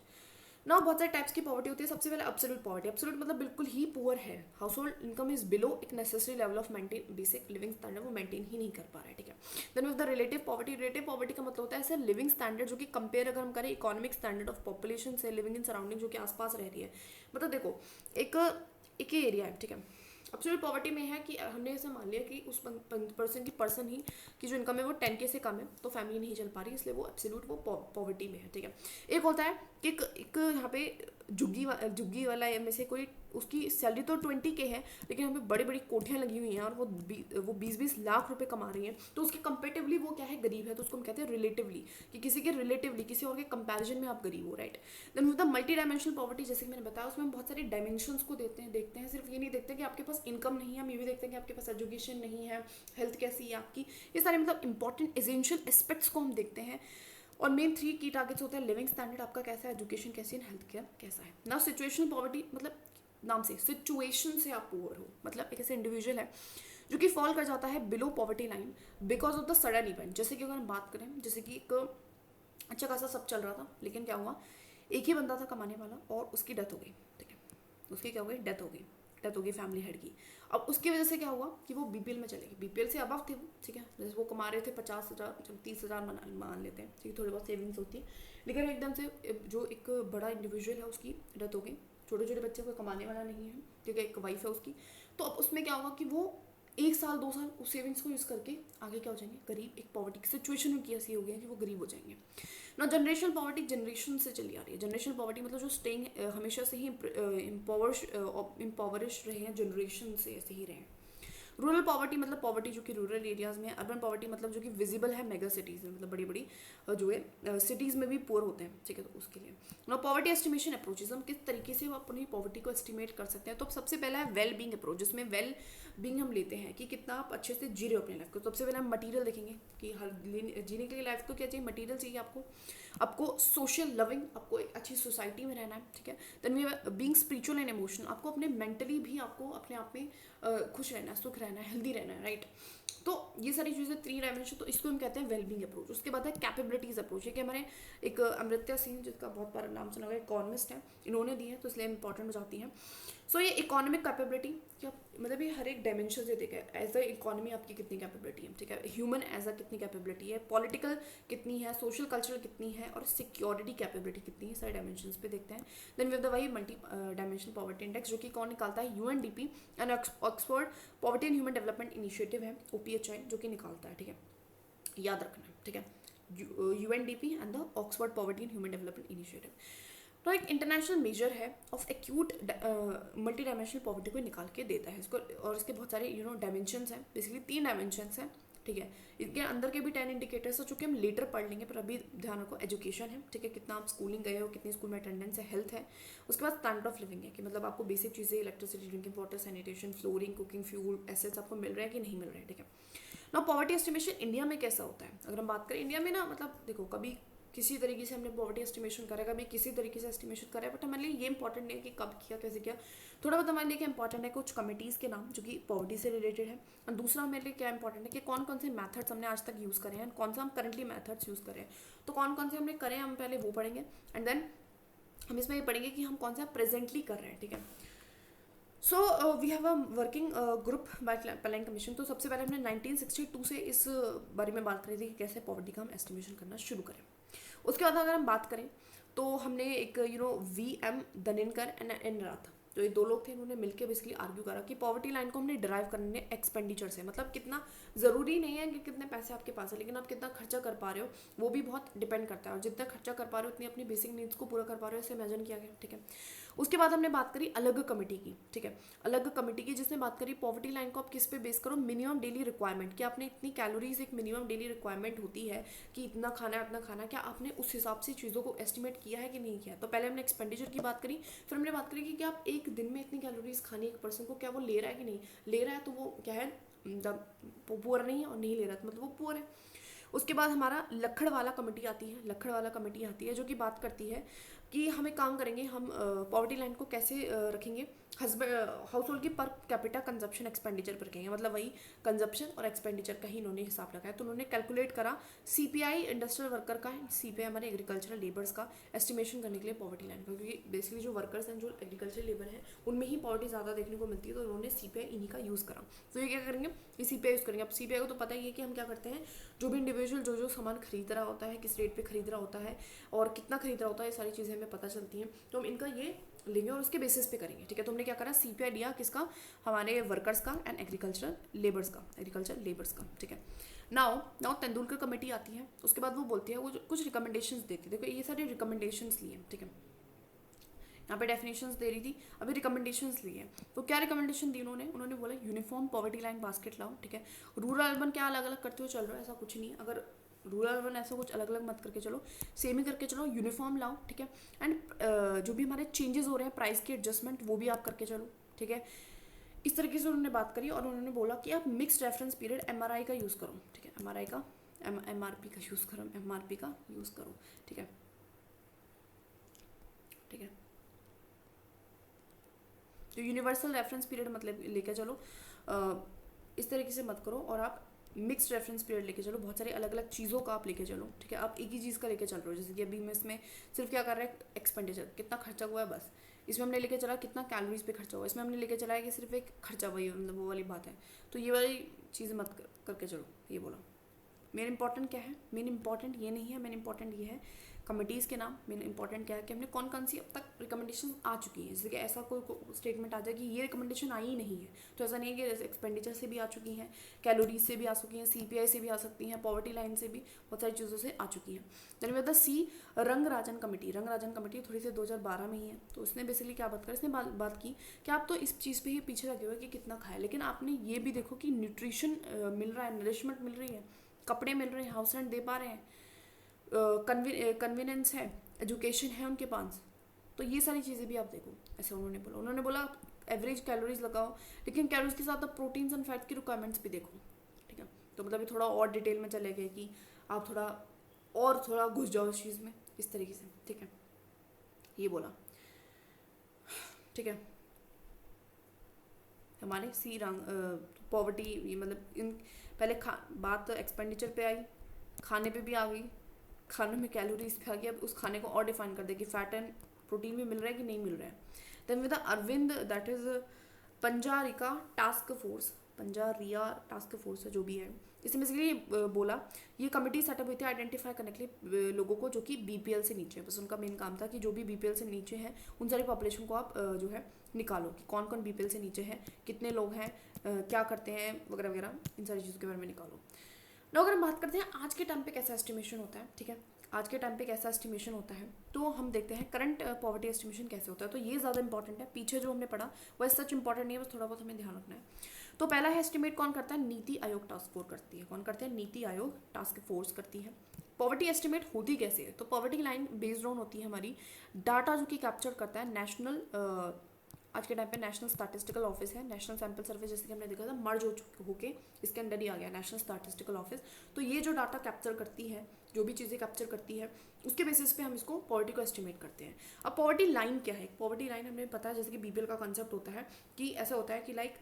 ना बहुत सारे टाइप्स की पॉवर्टी होती है। सबसे पहले एब्सोल्यूट पॉवर्टी। एब्सोल्यूट मतलब बिल्कुल ही पुअर है, household income is below एक necessary level of maintain basic living standard, वो मेंटेन ही नहीं कर पा रहा है, ठीक है। Then with the relative poverty. Relative poverty का मतलब होता है ऐसे लिविंग स्टैंडर्ड जो कि कंपेयर अगर हम करें इकोनॉमिक स्टैंडर्ड ऑफ पॉपुलेशन से, लिविंग इन सराउंडिंग जो कि आसपास रह रही है। मतलब देखो एक एक ही एरिया है, ठीक है। एब्सोल्यूट पॉवर्टी में है कि हमने ऐसे मान लिया कि उस पर्सन ही की जो इनकम है वो 10K से कम है, तो फैमिली नहीं चल पा रही, इसलिए वो एब्सोल्यूट वो पॉवर्टी में है, ठीक है। एक होता है कि एक यहाँ पे झुग्गी वाला में से कोई, उसकी सैलरी तो 20K है, लेकिन यहाँ पे बड़ी बड़ी कोठियाँ लगी हुई हैं और वो 20-20 लाख रुपए कमा रही हैं, तो उसके कंपेरेटिवली वो क्या है, गरीब है। तो उसको हम कहते हैं रिलेटिवली, कि किसी के रिलेटिवली किसी और के कंपैरिजन में आप गरीब हो, right. Then with the multi dimensional poverty, जैसे कि मैंने बताया उसमें हम बहुत सारे डायमेंशंस को देखते हैं। सिर्फ ये नहीं देखते कि आपके पास इनकम नहीं है, हम ये भी देखते हैं कि आपके पास एजुकेशन नहीं है, हेल्थ कैसी है आपकी, ये सारे मतलब इंपॉर्टेंट एसेंशियल एस्पेक्ट्स को हम देखते हैं। और मेन 3 की टारगेट्स होते हैं, लिविंग स्टैंडर्ड आपका कैसा है, एजुकेशन कैसी है, हेल्थ केयर कैसा है ना। सिचुएशनल पॉवर्टी मतलब नाम से सिचुएशन से आप पुअर हो, मतलब एक ऐसे इंडिविजुअल है जो कि फॉल कर जाता है below poverty line because of the sudden event. जैसे कि अगर हम बात करें, जैसे कि एक अच्छा खासा सब चल रहा था, लेकिन क्या हुआ, एक ही बंदा था कमाने वाला और उसकी डेथ हो गई, ठीक है। उसकी क्या हो गई, डेथ हो गई फैमिली हेड की। अब उसकी वजह से क्या हुआ कि वो बीपीएल में चले गए, बीपीएल से अबव थे वो, ठीक है। जैसे वो कमा रहे थे 50,000 30,000 मान लेते हैं, ठीक है, थोड़ी बहुत सेविंग्स होती है, लेकिन एकदम से जो एक बड़ा इंडिविजुअल है उसकी डेथ हो गई, छोटे छोटे बच्चे को कमाने वाला नहीं है, ठीक है, एक वाइफ है उसकी। तो अब उसमें क्या होगा कि वो 1 साल 2 साल उस सेविंग्स को यूज़ करके आगे क्या हो जाएंगे, गरीब। एक पॉवर्टी की सिचुएशन उनकी ऐसी हो गई है कि वो गरीब हो जाएंगे ना। जनरेशनल पॉवर्टी जनरेशन से चली आ रही है। जनरेशनल पॉवर्टी मतलब जो स्टेइंग हमेशा से ही इम्पॉवरिश रहे हैं, जनरेशन से ऐसे ही रहे हैं। रूरल पॉवर्टी मतलब पॉवर्टी जो कि रूरल एरियाज में है। अर्बन पॉवर्टी मतलब जो कि विजिबल है मेगा सिटीज़ में, मतलब बड़ी बड़ी जो है सिटीज़ में भी पुअर होते हैं, ठीक है। तो उसके लिए ना पॉवर्टी एस्टिमेशन अप्रोचेज, हम किस तरीके से अपनी पॉवर्टी को एस्टिमेट कर सकते हैं। तो सबसे पहला है वेल बींग अप्रोच, जिसमें वेल बींग हम लेते हैं कि कितना आप अच्छे से जी रहे हो अपनी लाइफ को। सबसे पहले हम मटीरियल देखेंगे कि हर जीने के लिए लाइफ को क्या चाहिए, मटीरियल चाहिए आपको सोशल लविंग, आपको एक अच्छी सोसाइटी में रहना है, ठीक है। Then we being spiritual and emotional, आपको अपने मेंटली भी आपको अपने आप में खुश रहना है, सुख रहना है, हेल्दी रहना है, राइट। तो ये सारी चीज़ें 3 डायमेंशन, तो इसको हम कहते हैं वेलबींग अप्रोच। उसके बाद है कैपेबिलिटीज अप्रोच, ये कि हमारे एक अमृत्या सिंह, जिसका बहुत बार नाम सुना होगा, इकोनॉमिस्ट है, इन्होंने दी है, तो इसलिए इंपॉर्टेंट हो जाती है। सो ये इकोनॉमिक कैपेबिलिटी क्या मतलब, ये हर एक डायमेंशन से देखा है एज अ इकोनॉमी आपकी कितनी कैपेबिलिटी है, ठीक है। ह्यूमन एज अ कितनी कैपेबिलिटी है, पॉलिटिकल कितनी है, सोशल कल्चरल कितनी है, और सिक्योरिटी कैपेबिलिटी कितनी है, सारे डायमेंशन पे देखते हैं। देन वी हैव द वही मल्टी डायमेंशनल पॉवर्टी इंडेक्स, जो कि कौन निकालता है, UNDP and Oxford poverty and human development initiative है, OPHI, जो कि निकालता है, ठीक है, याद रखना, ठीक है। UNDP and the Oxford poverty and human development initiative, तो एक इंटरनेशनल मेजर है of acute multi dimensional poverty को निकाल के देता है इसको। और इसके बहुत सारे डायमेंशंस हैं, बेसिकली 3 डायमेंशंस हैं, ठीक है। इसके अंदर के भी 10 इंडिकेटर्स हैं, जो कि हम लेटर पढ़ लेंगे, पर अभी ध्यान रखो एजुकेशन है, ठीक है, कितना आप स्कूलिंग गए हो, कितनी स्कूल में अटेंडेंस है, हेल्थ है। उसके बाद स्टैंडर्ड ऑफ लिविंग है कि मतलब आपको बेसिक चीज़ें, electricity, drinking water, sanitation, flooring, cooking, fuel, assets आपको मिल रहे हैं कि नहीं मिल रहे हैं, ठीक है ना। पॉवर्टी एस्टिमेशन इंडिया में कैसा होता है, अगर हम बात करें इंडिया में ना, मतलब देखो कभी किसी तरीके से हमने पॉवर्टी एस्टिमेशन करा है, कभी किसी तरीके से एस्टिमेशन करा है, बट हमारे लिए ये इंपॉर्टेंट नहीं है कि कब किया, कैसे किया। थोड़ा बहुत हमारे लिए क्या इंपॉर्टेंट है, कुछ कमिटीज़ के नाम जो कि पॉवर्टी से रिलेटेड है, और दूसरा हमारे लिए क्या इंपॉर्टेंट है कि कौन कौन से मैथड्स हमने आज तक यूज़ करे हैं, कौन सा हम करंटली मैथड्स यूज़ करें। तो कौन कौन से हमने करे हैं, हम पहले वो पढ़ेंगे, एंड देन हम इसमें ये पढ़ेंगे कि हम कौन सा प्रेजेंटली कर रहे हैं, ठीक है। So we have a working group by planning commission. तो सबसे पहले हमने 1962 से इस बारे में बात करी थी कि कैसे पॉवर्टी का हम एस्टिमेशन करना शुरू करें। उसके बाद अगर हम बात करें तो हमने एक VM दनिनकर एंड एन राथ, तो ये 2 लोग थे, इन्होंने मिलकर बेसिकली आर्ग्यू करा कि पॉवर्टी लाइन को हमने डिराइव करने एक्सपेंडिचर से, मतलब कितना ज़रूरी नहीं है कि कितने पैसे आपके पास है, लेकिन आप कितना खर्चा कर पा रहे हो वो भी बहुत डिपेंड करता है, और जितना खर्चा कर पा रहे हो उतनी अपनी बेसिक नीड्स को पूरा कर पा रहे हो, ऐसे इमेजिन किया गया, ठीक है। उसके बाद हमने बात करी अलग कमेटी की, ठीक है, अलग कमेटी की, जिसने बात करी पॉवर्टी लाइन को आप किस पे बेस करो, मिनिमम डेली रिक्वायरमेंट, कि आपने इतनी कैलोरीज एक मिनिमम डेली रिक्वायरमेंट होती है कि इतना खाना है उतना खाना, क्या आपने उस हिसाब से चीज़ों को एस्टिमेट किया है कि नहीं किया। तो पहले हमने एक्सपेंडिचर की बात करी, फिर हमने बात करी कि आप एक दिन में इतनी कैलोरीज खानी एक पर्सन को, क्या वो ले रहा है कि नहीं ले रहा है, तो वो क्या है, पुअर नहीं है, और नहीं ले रहा मतलब वो पुअर है। उसके बाद हमारा लखड़ वाला कमेटी आती है, लखड़ वाला कमेटी आती है जो कि बात करती है कि हम एक काम करेंगे, हम पॉवर्टी लाइन को कैसे रखेंगे, हस्बैंड हाउस होल्ड की पर कैपिटा कंजप्शन एक्सपेंडिचर पर कहेंगे, मतलब वही कंजप्शन और एक्सपेंडिचर का ही इन्होंने हिसाब लगाया। तो उन्होंने कैलकुलेट करा सीपीआई इंडस्ट्रियल वर्कर का, सीपीआई हमारे एग्रीकल्चरल लेबर्स का एस्टिमेशन करने के लिए पॉवर्टी लाइन का, क्योंकि बेसिकली जो वर्कर्स हैं जो एग्रीकल्चर लेबर हैं उनमें ही पॉवर्टी ज़्यादा देखने को मिलती है, तो उन्होंने सीपीआई इन्हीं का यूज़ करा। तो ये क्या करेंगे, ये सीपीआई यूज़ करेंगे। अब सीपीआई को तो पता ही है कि हम क्या करते हैं, जो भी इंडिविजुअल जो सामान खरीद रहा होता है, किस रेट पे खरीद रहा होता है और कितना खरीद रहा होता है, ये सारी चीज़ें हमें पता चलती हैं। तो हम इनका ये लेंगे और उसके बेसिस पे करेंगे, ठीक है। तो हमने क्या करा, सीपीआई लिया किसका, हमारे वर्कर्स का एंड एग्रीकल्चर लेबर्स का, ठीक है। नाउ तेंदुलकर कमेटी आती है, उसके बाद वो बोलती है, वो कुछ रिकमेंडेशंस देती है। देखो ये सारे रिकमेंडेशंस लिए, ठीक है। यहाँ पे डेफिनेशंस दे रही थी, अभी रिकमेंडेशंस ली है। तो क्या रिकमेंडेशन दी उन्होंने बोला यूनिफॉर्म पॉवर्टी लाइन बास्केट लाओ, ठीक है। रूरल अर्बन क्या अलग अलग करते हुए चल रहा है, ऐसा कुछ नहीं। अगर रूरल अर्बन ऐसा कुछ अलग अलग मत करके चलो, सेम ही करके चलो, यूनिफॉर्म लाओ, ठीक है। एंड जो भी हमारे चेंजेस हो रहे हैं प्राइस के एडजस्टमेंट, वो भी आप करके चलो, ठीक है। इस तरीके से उन्होंने बात करी और उन्होंने बोला कि आप मिक्स्ड रेफरेंस पीरियड एमआरआई का यूज़ करो, ठीक है। एमआरआई का एमआरपी का यूज़ करो, एमआरपी का यूज़ करो, ठीक है, ठीक है। तो यूनिवर्सल रेफरेंस पीरियड मतलब लेके चलो, इस तरीके से मत करो, और आप मिक्स्ड रेफरेंस पीरियड लेके चलो, बहुत सारी अलग अलग चीज़ों का आप लेके चलो, ठीक है। आप एक ही चीज़ का लेके चल रहे हो, जैसे कि अभी मैं इसमें सिर्फ क्या कर रहा है, एक्सपेंडिचर कितना खर्चा हुआ है बस। इसमें हमने लेके चला कितना कैलोरीज पे खर्चा हुआ, इसमें हमने लेके चला है कि सिर्फ एक खर्चा वही, मतलब वो वाली बात है। तो ये वाली चीज़ मत करके चलो, ये बोला। मेन इंपॉर्टेंट क्या है, मेन इंपॉर्टेंट ये नहीं है, मेन इंपॉर्टेंट ये है कमिटीज़ के नाम। मेन इंपॉर्टेंट क्या है कि हमने कौन कौन सी अब तक रिकमेंडेशन आ चुकी हैं। जैसे कि ऐसा कोई स्टेटमेंट आ जाए कि ये रिकमेंडेशन आई ही नहीं है, तो ऐसा नहीं है कि एक्सपेंडिचर से भी आ चुकी हैं, कैलोरीज से भी आ चुकी हैं, सीपीआई से भी आ सकती हैं, पॉवर्टी लाइन से भी बहुत सारी चीज़ों से आ चुकी हैं। Then with the C Rangarajan committee थोड़ी सी 2012 में ही है। तो उसने बेसिकली क्या बात करी, इसने बात की कि आप तो इस चीज़ पे ही पीछे लगे हुए कि कितना खाए, लेकिन आपने ये भी देखो कि न्यूट्रिशन मिल रहा है, नरिशमेंट मिल रही है, कपड़े मिल रहे हैं, हाउस रेंट दे पा रहे हैं, कन्वीनियंस है, एजुकेशन है उनके पास। तो ये सारी चीज़ें भी आप देखो, ऐसे उन्होंने बोला एवरेज कैलोरीज लगाओ, लेकिन कैलोरीज के साथ आप प्रोटीन्स एंड फैट की रिक्वायरमेंट्स भी देखो, ठीक है। तो मतलब ये थोड़ा और डिटेल में चले गए कि आप थोड़ा घुस जाओ इस चीज़ में, इस तरीके से, ठीक है, ये बोला, ठीक है। हमारे सी रंग पॉवर्टी, मतलब इन पहले बात एक्सपेंडिचर पे आई, खाने पे भी आ गई, खाने में कैलोरीज पे आ गई। अब उस खाने को और डिफाइन कर दे कि फैट एंड प्रोटीन भी मिल रहा है कि नहीं मिल रहा है। Then with Arvind, that is Panagariya task force है जो भी है, इसमें बेसिकली बोला ये कमेटी सेटअप हुई थी आइडेंटिफाई करने के लिए लोगों को जो कि बीपीएल से नीचे है। बस उनका मेन काम था कि जो भी बीपीएल से नीचे हैं उन सारी पॉपुलेशन को आप जो है निकालो कि कौन कौन बीपीएल से नीचे है, कितने लोग हैं, क्या करते हैं वगैरह वगैरह, इन सारी चीज़ों के बारे में निकालो। ना अगर हम बात करते हैं आज के टाइम पे कैसा एस्टिमेशन होता है, ठीक है, आज के टाइम पे कैसा एस्टिमेशन होता है, तो हम देखते हैं करंट पॉवर्टी एस्टिमेशन कैसे होता है। तो ये ज़्यादा इंपॉर्टेंट है, पीछे जो हमने पढ़ा वो सच इंपॉर्टेंट नहीं है, बस थोड़ा बहुत हमें ध्यान रखना है। तो पहला है एस्टिमेट कौन करता है, नीति आयोग टास्क फोर्स करती है। कौन करते हैं, नीति आयोग टास्क फोर्स करती है। पॉवर्टी एस्टिमेट होती कैसे है, तो पॉवर्टी लाइन बेस्ड ऑन होती है हमारी डाटा जो कि कैप्चर करता है नेशनल, आज के टाइम पे नेशनल स्टैटिस्टिकल ऑफिस है, नेशनल सैंपल सर्वे जैसे कि हमने देखा था मर्ज होके इसके अंडर ही आ गया नेशनल स्टैटिस्टिकल ऑफिस। तो ये जो डाटा कैप्चर करती है, जो भी चीज़ें कैप्चर करती है, उसके बेसिस पे हम इसको पॉवर्टी को एस्टिमेट करते हैं। अब पॉवर्टी लाइन क्या है, पॉवर्टी लाइन हमें पता है जैसे कि बीपीएल का कंसेप्ट होता है कि ऐसा होता है कि लाइक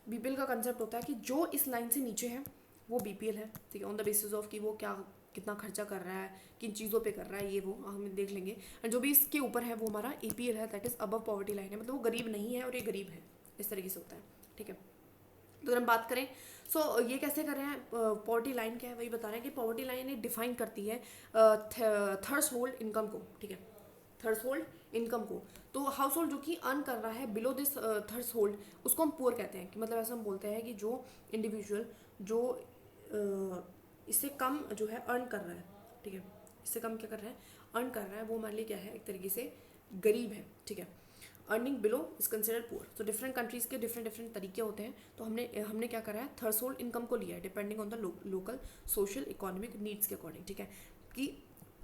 बीपीएल का कंसेप्ट होता है कि जो इस लाइन से नीचे है वो बीपीएल है, ठीक है, ऑन द बेसिस ऑफ कि वो क्या कितना खर्चा कर रहा है, किन चीज़ों पे कर रहा है, ये वो हम देख लेंगे। और जो भी इसके ऊपर है वो हमारा एपीएल है, that is above poverty line है, मतलब वो गरीब नहीं है और ये गरीब है, इस तरीके से होता है, ठीक है। तो अगर हम बात करें ये कैसे कर रहे हैं, पॉवर्टी लाइन क्या है वही बता रहे हैं कि पॉवर्टी लाइन डिफाइन करती है थ्रेशोल्ड इनकम को, ठीक है, थ्रेशोल्ड इनकम को। तो हाउस होल्ड जो कि अर्न कर रहा है बिलो दिस थ्रेशोल्ड, उसको हम पुअर कहते हैं, कि मतलब ऐसा हम बोलते हैं कि जो इंडिविजुअल जो इससे कम जो है अर्न कर रहा है, ठीक है, इससे कम क्या कर रहा है, अर्न कर रहा है, वो हमारे लिए क्या है, एक तरीके से गरीब है, ठीक है। Earning below is considered poor. तो डिफरेंट कंट्रीज के डिफरेंट तरीके होते हैं। तो हमने क्या करा है, थ्रेशोल्ड इनकम को लिया है depending on the local social economic needs के अकॉर्डिंग, ठीक है, कि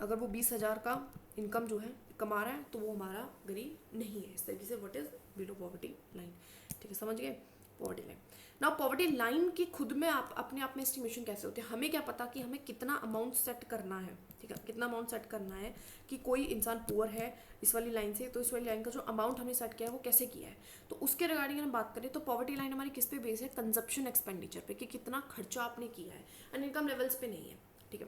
अगर वो 20,000 का इनकम जो है कमा रहा है तो वो हमारा गरीब नहीं है, इस तरीके से what is below poverty line, ठीक है, समझ गए, पॉवर्टी लाइन। ना पॉवर्टी लाइन की खुद में आप अपने आप में एस्टिमेशन कैसे होते हैं, हमें क्या पता कि हमें कितना अमाउंट सेट करना है, ठीक है, कितना अमाउंट सेट करना है कि कोई इंसान पुअर है इस वाली लाइन से, तो इस वाली लाइन का जो अमाउंट हमने सेट किया है वो कैसे किया है। तो उसके रिगार्डिंग हम बात करें तो पॉवर्टी लाइन हमारी किस पे बेस है, कंजप्शन एक्सपेंडिचर पे, कि कितना खर्चा आपने किया है, एंड इनकम लेवल्स पे नहीं है, ठीक है।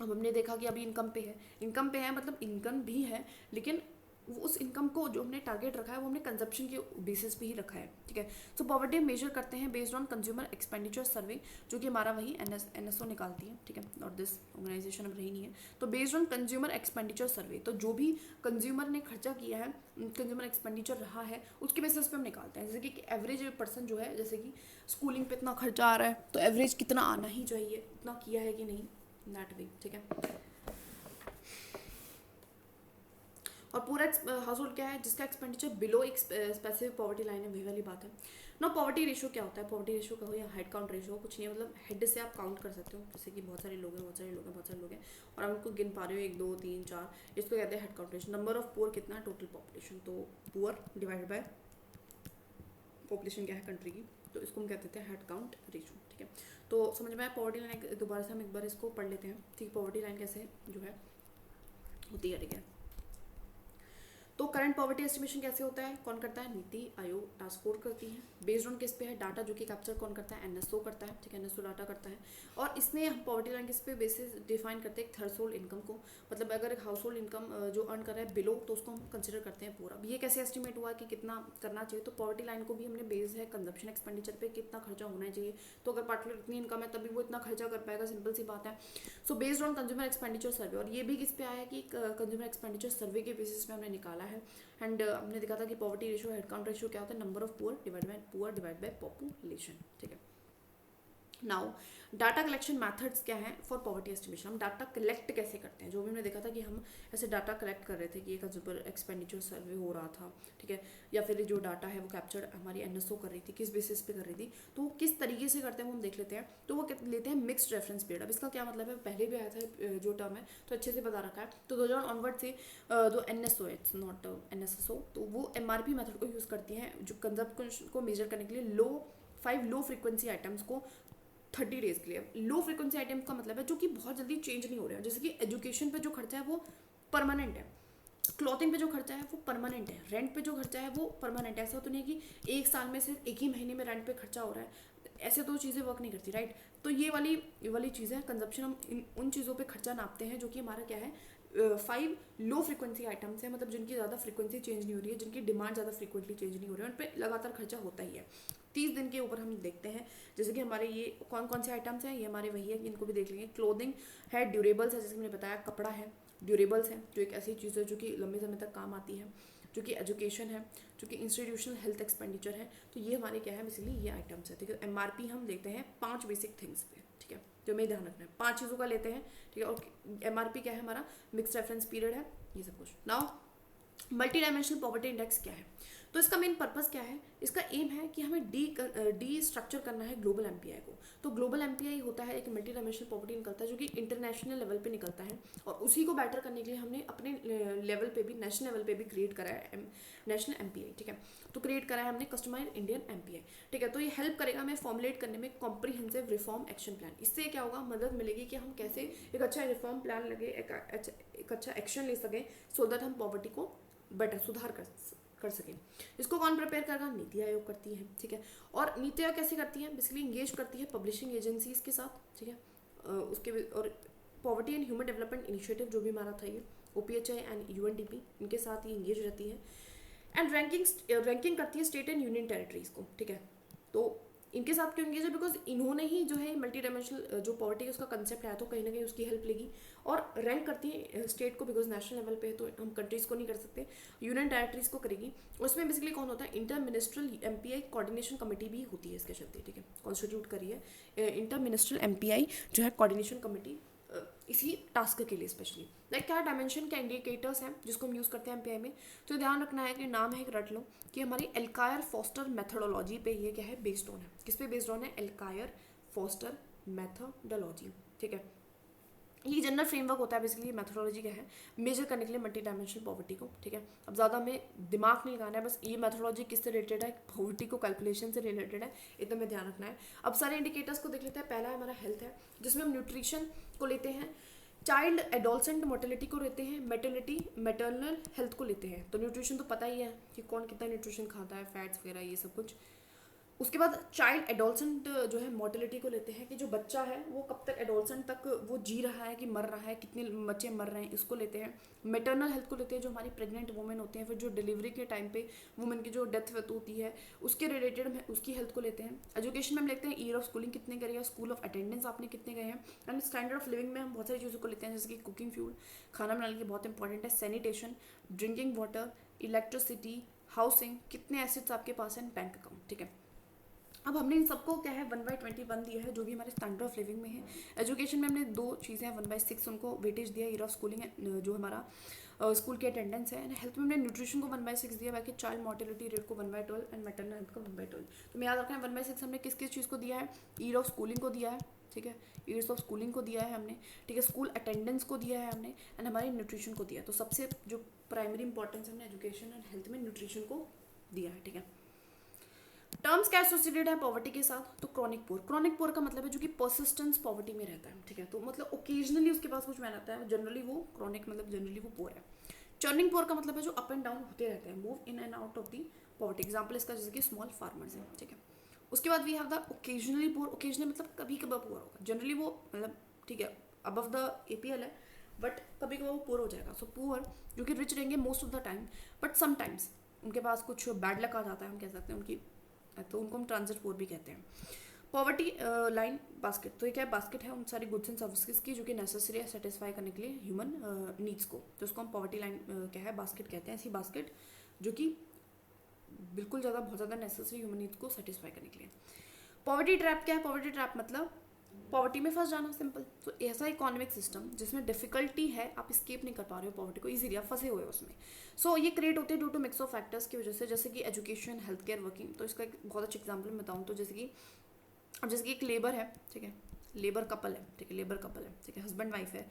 अब हमने देखा कि अभी इनकम पे है मतलब इनकम भी है, लेकिन वो उस इनकम को जो हमने टारगेट रखा है वो हमने कंजप्शन के बेसिस पे ही रखा है, ठीक है। सो पॉवर्टी हम मेजर करते हैं बेस्ड ऑन कंज्यूमर एक्सपेंडिचर सर्वे, जो कि हमारा वही एनएसओ निकालती है, ठीक है, और दिस ऑर्गेनाइजेशन अब रही नहीं है। तो बेस्ड ऑन कंज्यूमर एक्सपेंडिचर सर्वे, तो जो भी कंज्यूमर ने खर्चा किया है, कंज्यूमर एक्सपेंडिचर रहा है, उसके बेसिस पे हम निकालते हैं। जैसे कि एवरेज पर्सन जो है, जैसे कि स्कूलिंग पे इतना खर्चा आ रहा है तो एवरेज कितना आना ही चाहिए, उतना किया है कि नहीं, दैट वे, ठीक है। और पूरा हाउस होल्ड क्या है जिसका एक्सपेंडिचर बिलो एक स्पेसिफिक पॉवर्टी लाइन है, वही वाली बात है ना। पॉवर्टी रेशियो क्या होता है, पॉवर्टी रेशियो का हो या हेड काउंट रेशियो, कुछ नहीं है, मतलब हेड से आप काउंट कर सकते हो, जैसे कि बहुत सारे लोग हैं, बहुत सारे लोग हैं, बहुत सारे लोग हैं, और आप उनको गिन पा रहे हो 1 2 3 4, इसको कहते हैं head count ratio. Number of poor कितना है, टोटल पॉपुलेशन, तो पुअर डिवाइड बाय पॉपुलेशन क्या है कंट्री की, तो इसको हम कहते हैं हेड काउंट रेशियो, ठीक है। तो समझ में आया पॉवर्टी लाइन, दोबारा से हम एक बार इसको पढ़ लेते हैं, ठीक। पॉवर्टी लाइन कैसे जो है होती है, ठीक है। तो करंट पॉवर्टी एस्टिमेशन कैसे होता है, कौन करता है, नीति आयोग टास्क फोर्स करती है। बेस्ड ऑन किस पे है, डाटा, जो कि कैप्चर कौन करता है, एनएसओ करता है, ठीक है, एनएसओ डाटा करता है। और इसमें हम पॉवर्टी लाइन किस पे बेसिस डिफाइन करते हैं, एक थ्रेशोल्ड इनकम को, मतलब अगर एक हाउस होल्ड इनकम जो अर्न कर रहा है बिलो, तो उसको हम कंसिडर करते हैं पूरा। ये कैसे एस्टिमेट हुआ कि कितना करना चाहिए, तो पॉवर्टी लाइन को भी हमने बेस है कंजप्शन एक्सपेंडिचर पे, कितना खर्चा होना चाहिए, तो अगर पार्टिकुलर इतनी इनकम है तभी वो इतना खर्चा कर पाएगा, सिंपल सी बात है। So based on consumer expenditure सर्वे, और ये भी किस पे आया है कि कंज्यूमर एक्सपेंडिचर सर्वे के बेसिस पे हमने निकाला है। एंड हमने देखा था कि poverty ratio, head count ratio क्या होता है, number of poor divide by population, ठीक है। नाउ डाटा कलेक्शन मेथड्स क्या है फॉर पॉवर्टी एस्टिमेशन, हम डाटा कलेक्ट कैसे करते हैं, जो भी हमने देखा था कि हम ऐसे डाटा कलेक्ट कर रहे थे कि एक कंज्यूमर एक्सपेंडिचर सर्वे हो रहा था, ठीक है, या फिर जो डाटा है वो कैप्चर हमारी एनएसओ कर रही थी, किस बेसिस पे कर रही थी, तो वो किस तरीके से करते हैं वो हम देख लेते हैं। तो वो लेते हैं मिक्स्ड रेफरेंस पीरियड। अब इसका क्या मतलब है, पहले भी आया था जो टर्म है तो अच्छे से बता रखा है। तो 2000 ऑनवर्ड से जो एनएसओ है, इट्स नॉट एनएसएसओ, तो वो एमआरपी मेथड को यूज़ करती हैं जो कंजप्शन को मेजर करने के लिए 5 लो फ्रिक्वेंसी आइटम्स को 30 डेज के लिए। लो फ्रिक्वेंसी आइटम्स का मतलब है जो कि बहुत जल्दी चेंज नहीं हो रहे हैं, जैसे कि एजुकेशन पे जो खर्चा है वो परमानेंट है, क्लॉथिंग पे जो खर्चा है वो परमानेंट है, रेंट पे जो खर्चा है वो परमानेंट है। ऐसा तो नहीं कि एक साल में सिर्फ एक ही महीने में रेंट पे खर्चा हो रहा है, ऐसे तो चीज़ें वर्क नहीं करती, राइट। तो ये वाली चीज़ें कंजप्शन, हम उन चीज़ों पे खर्चा नापते हैं जो कि हमारा क्या है, 5 लो फ्रिक्वेंसी आइटम्स हैं, मतलब जिनकी ज़्यादा फ्रिक्वेंसी चेंज नहीं हो रही है, जिनकी डिमांड ज़्यादा फ्रिक्वेंटली चेंज नहीं हो रही है, उन पर लगातार खर्चा होता ही है। 30 दिन के ऊपर हम देखते हैं, जैसे कि हमारे ये कौन कौन से आइटम्स हैं, ये हमारे वही है, इनको भी देख लेंगे। क्लोथिंग है, ड्यूरेबल्स है, जैसे मैंने बताया, कपड़ा है, ड्यूरेबल्स है जो एक ऐसी चीज़ है जो कि लंबे समय तक काम आती है, जो कि एजुकेशन है, जो कि इंस्टीट्यूशनल हेल्थ एक्सपेंडिचर है। तो ये हमारे क्या है, बेसिकली ये आइटम्स है, ठीक है। एमआरपी हम देखते हैं 5 बेसिक थिंग्स पे, ठीक है, तो हमें ध्यान रखना है 5 चीज़ों का लेते हैं, ठीक है। और एमआरपी क्या है, हमारा मिक्स रेफरेंस पीरियड है, ये सब कुछ। Now multi dimensional poverty index क्या है, तो इसका मेन पर्पस क्या है, इसका एम है कि हमें डी स्ट्रक्चर करना है ग्लोबल एमपीआई को। तो ग्लोबल एमपीआई होता है एक मल्टी डायमेंशनल पॉवर्टी निकलता है जो कि इंटरनेशनल लेवल पे निकलता है, और उसी को बेटर करने के लिए हमने अपने लेवल पे भी, नेशनल लेवल पे भी क्रिएट करा है नेशनल एमपीआई, ठीक है। तो क्रिएट करा है हमने कस्टमाइज्ड इंडियन एमपीआई, ठीक है। तो ये हेल्प करेगा हमें फॉर्मुलेट करने में कॉम्प्रिहेंसिव रिफॉर्म एक्शन प्लान। इससे क्या होगा, मदद मिलेगी कि हम कैसे एक अच्छा रिफॉर्म प्लान लगे, एक अच्छा एक्शन ले सकें, सो दैट हम पॉवर्टी को बेटर सुधार कर सकें। इसको कौन प्रिपेयर करेगा, नीति आयोग करती है, ठीक है। और नीति आयोग कैसे करती है, बेसिकली इंगेज करती है पब्लिशिंग एजेंसीज के साथ, ठीक है। उसके और poverty and human development initiative जो भी हमारा था ये OPHI एंड UNDP, इनके साथ ही इंगेज रहती है। एंड रैंकिंग करती है स्टेट एंड यूनियन टेरिटरीज को, ठीक है। तो इनके साथ क्यों इंगेज है, बिकॉज इन्होंने ही जो है मल्टी डायमेंशनल जो पॉवर्टी है उसका कंसेप्ट है, तो कहीं ना कहीं उसकी हेल्प लेगी। और रैंक करती है स्टेट को, बिकॉज नेशनल लेवल पे तो हम कंट्रीज को नहीं कर सकते, यूनियन टेरिटरीज को करेगी। उसमें बेसिकली कौन होता है, inter minstrel MPI coordination committee भी होती है इसके चलते, ठीक है, कॉन्स्टिट्यूट करी है इंटर मिनिस्ट्रल एमपीआई जो है कोऑर्डिनेशन कमेटी, इसी टास्क के लिए स्पेशली। लाइक क्या डायमेंशन के इंडिकेटर्स हैं जिसको हम यूज़ करते हैं एमपीआई में, तो ध्यान रखना है कि नाम है, एक रट लो कि हमारी एल्कायर फॉस्टर मेथडोलॉजी पे ये क्या है, बेस्ड ऑन है। किस पे बेस्ड ऑन है, एल्कायर फॉस्टर मेथडोलॉजी, ठीक है। ये जनरल फ्रेमवर्क होता है बेसिकली, मैथोडोलॉजी क्या है मेजर करने के लिए मल्टी डायमेंशनल पॉवर्टी को, ठीक है। अब ज़्यादा हमें दिमाग नहीं लगाना है, बस ये मैथोडोलॉजी किससे रिलेटेड है, पॉवर्टी को कैलकुलेशन से रिलेटेड है, इतना में ध्यान रखना है। अब सारे इंडिकेटर्स को देख लेते हैं। पहला हमारा हेल्थ है, जिसमें हम न्यूट्रिशन को लेते हैं, चाइल्ड एडोलसेंट मोर्टेलिटी को लेते हैं, मेटर्निटी मैटरनल हेल्थ को लेते हैं। तो न्यूट्रिशन तो पता ही है कि कौन कितना न्यूट्रिशन खाता है, फैट्स वगैरह ये सब कुछ। उसके बाद चाइल्ड एडोलसेंट जो है मोर्टेलिटी को लेते हैं, कि जो बच्चा है वो कब तक एडोलसेंट तक वो जी रहा है कि मर रहा है, कितने बच्चे मर रहे हैं, इसको लेते हैं। मैटरनल हेल्थ को लेते हैं, जो हमारी प्रेग्नेंट वुमेन होते हैं, फिर जो डिलीवरी के टाइम पे वुमेन की जो डेथ होती है उसके रिलेटेड हम उसकी हेल्थ को लेते हैं। एजुकेशन में हम लेते हैं ईयर ऑफ स्कूलिंग कितने करे या स्कूल ऑफ अटेंडेंस आपने कितने गए हैं। एंड स्टैंडर्ड ऑफ लिविंग में हम बहुत सारी चीज़ों को लेते हैं, जैसे कि कुकिंग फ्यूल, खाना बनाने के लिए बहुत इंपॉर्टेंट है, sanitation, drinking water, electricity, housing, कितने एसेट्स आपके पास हैं, बैंक अकाउंट, ठीक है। अब हमने इन सबको क्या है 1/21 दिया है, जो भी हमारे स्टैंडर्ड ऑफ लिविंग में है। एजुकेशन में हमने 2 चीज़ें हैं, 1/6 उनको वेटेज दिया, ईयर ऑफ स्कूलिंग जो हमारा स्कूल की अटेंडेंस है। हेल्थ में हमने न्यूट्रिशन को 1/6 दिया, बाकी चाइल्ड मोर्टेलिटी रेट को 1/12 एंड मैटरनल हेल्थ को 1/12। तो मैं याद रखना है 1/6 हमने किस किस चीज़ को दिया है, ईयर ऑफ स्कूलिंग को दिया है, ठीक है, ईयर्स ऑफ स्कूलिंग को दिया है हमने, ठीक है, स्कूल अटेंडेंस को दिया है हमने, एंड हमारे न्यूट्रिशन को दिया है। तो सबसे जो प्राइमरी इंपॉर्टेंस हमने एजुकेशन एंड हेल्थ में न्यूट्रिशन को दिया है, ठीक है। टर्म्स क्या एसोसिएटेड है पॉवर्टी के साथ, तो क्रॉनिक पोर। क्रॉनिक पोर का मतलब है जो कि परसिस्टेंस पॉवर्टी में रहता है, ठीक है। तो मतलब ओकेजनली उसके पास कुछ मैन आता है, जनरली वो क्रॉनिक मतलब जनरली वो पोर है। चर्निंग पोर का मतलब है जो अप एंड डाउन होते रहते हैं, move in and out of the poverty. Example इसका जैसे कि स्मॉल फार्मर्स है, ठीक है। उसके बाद we have the occasionally poor. Occasionally मतलब कभी कभार पोर होगा, जनरली वो मतलब ठीक है अबव द एपीएल है, बट कभी कभार वो पोर हो जाएगा। सो पुअर जो कि रिच रहेंगे most of the time, but sometimes उनके पास कुछ बैड लक आ जाता है, हम कह सकते हैं उनकी, तो उनको हम ट्रांजिट पोर भी कहते हैं। पॉवर्टी लाइन बास्केट, तो ये क्या है, बास्केट है उन सारी गुड्स एंड सर्विसेज की जो कि नेसेसरी है सेटिस्फाई करने के लिए ह्यूमन नीड्स को, तो उसको हम पॉवर्टी लाइन क्या है, बास्केट कहते हैं। ऐसी बास्केट जो कि बिल्कुल ज़्यादा बहुत ज़्यादा नेसेसरी ह्यूमन नीड्स को सेटिस्फाई करने के लिए। पॉवर्टी ट्रैप क्या है, पॉवर्टी ट्रैप मतलब पॉवर्टी में फंस जाना, सिंपल। तो ऐसा इकोनॉमिक सिस्टम जिसमें डिफिकल्टी है, आप स्केप नहीं कर पा रहे हो पॉवर्टी को इजीली, आप फंसे हुए हो उसमें। सो ये क्रिएट होते हैं due to mix of factors की वजह से, जैसे कि एजुकेशन, हेल्थ केयर, वर्किंग। तो इसका एक बहुत अच्छा एग्जाम्पल मैं बताऊँ तो जैसे कि एक लेबर है, ठीक है, लेबर कपल है, ठीक है, लेबर कपल है, ठीक है, हस्बैंड वाइफ है।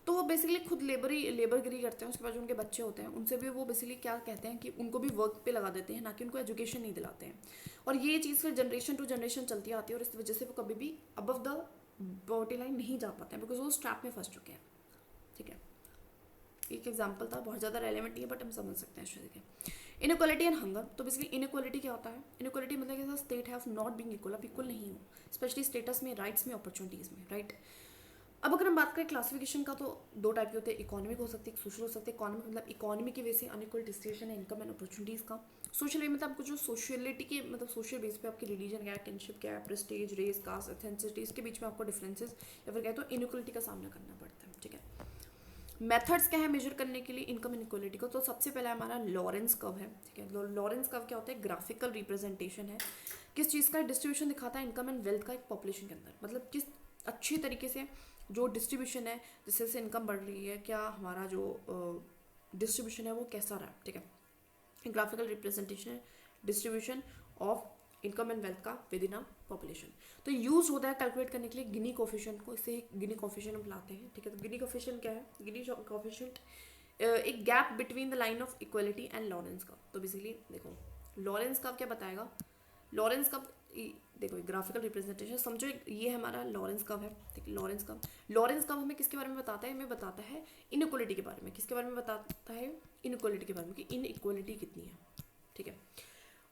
तो वो बेसिकली खुद लेबरगिरी करते हैं, उसके बाद जो उनके बच्चे होते हैं उनसे भी वो बेसिकली क्या कहते हैं कि उनको भी वर्क पे लगा देते हैं, ना कि उनको एजुकेशन नहीं दिलाते हैं। और ये चीज़ फिर जनरेशन टू जनरेशन चलती आती है, और इस वजह से वो कभी भी अबव द पॉवर्टी लाइन नहीं जा पाते हैं, बिकॉज वो स्ट्रैप में फंस चुके हैं, ठीक है। एक एग्जाम्पल था, बहुत ज़्यादा रेलेवेंट नहीं है, बट हम समझ सकते हैं इस तरह के। इनक्वालिटी एंड हंगर, तो बेसिकली इनक्वालिटी क्या होता है, इनक्वालिटी मतलब ऐसा स्टेट है ऑफ नॉट बीइंग इक्वल, आप इक्वल नहीं हो, स्पेशली स्टेटस में, राइट्स में, अपॉर्चुनिटीज़ में, राइट। अब अगर हम बात करें क्लासिफिकेशन का, तो 2 टाइप के होते हैं, इकोनॉमिक हो सकती है, सोशल हो सकते हैं। इकोनॉमिक मतलब इकोनॉमी की वजह से अनइक्वल डिस्ट्रीब्यूशन है इनकम एंड अपॉर्चुनिटीज़ का। सोशल वे मतलब आपको जो सोशलिटी के मतलब सोशल बेस पे आपकी रिलीजन क्या है, किनशिप क्या है, प्रेस्टीज, रेस, कास्ट, एथेंसिटी, इसके बीच में आपको डिफरेंसेस या फिर कहते हो इनइक्वलिटी का सामना करना पड़ता है, ठीक है। मेथड्स क्या है मेजर करने के लिए इनकम इनइक्वलिटी को, तो सबसे पहला हमारा लॉरेंस कर्व है, ठीक है। लॉरेंस कर्व क्या होता है, ग्राफिकल रिप्रेजेंटेशन है किस चीज़ का, डिस्ट्रीब्यूशन दिखाता है इनकम एंड वेल्थ का एक पॉपुलेशन के अंदर, मतलब किस अच्छी तरीके से जो डिस्ट्रीब्यूशन है जिससे से इनकम बढ़ रही है, क्या हमारा जो डिस्ट्रीब्यूशन है वो कैसा रहा है, ठीक है। ग्राफिकल रिप्रेजेंटेशन है distribution of income and wealth का विद इन अ पॉपुलेशन। तो यूज होता है कैलकुलेट करने के लिए गिनी कोफिशिएंट को, इससे गिनी कोफिशिएंट हम लाते हैं, ठीक है। तो गिनी कोफिशिएंट क्या है, गिनी कोफिशिएंट एक gap between the line of equality and Lawrence curve. तो बेसिकली देखो लॉरेंस कर्व क्या बताएगा, लॉरेंस कर्व देखो ग्राफिकल रिप्रेजेंटेशन समझो, ये हमारा लॉरेंस कर्व है, ठीक है। लॉरेंस कर्व हमें किसके बारे में बताता है, हमें बताता है इनइक्वलिटी के बारे में। किसके बारे में बताता है, इनइक्वलिटी के बारे में, कि इनइक्वलिटी कितनी है, ठीक है।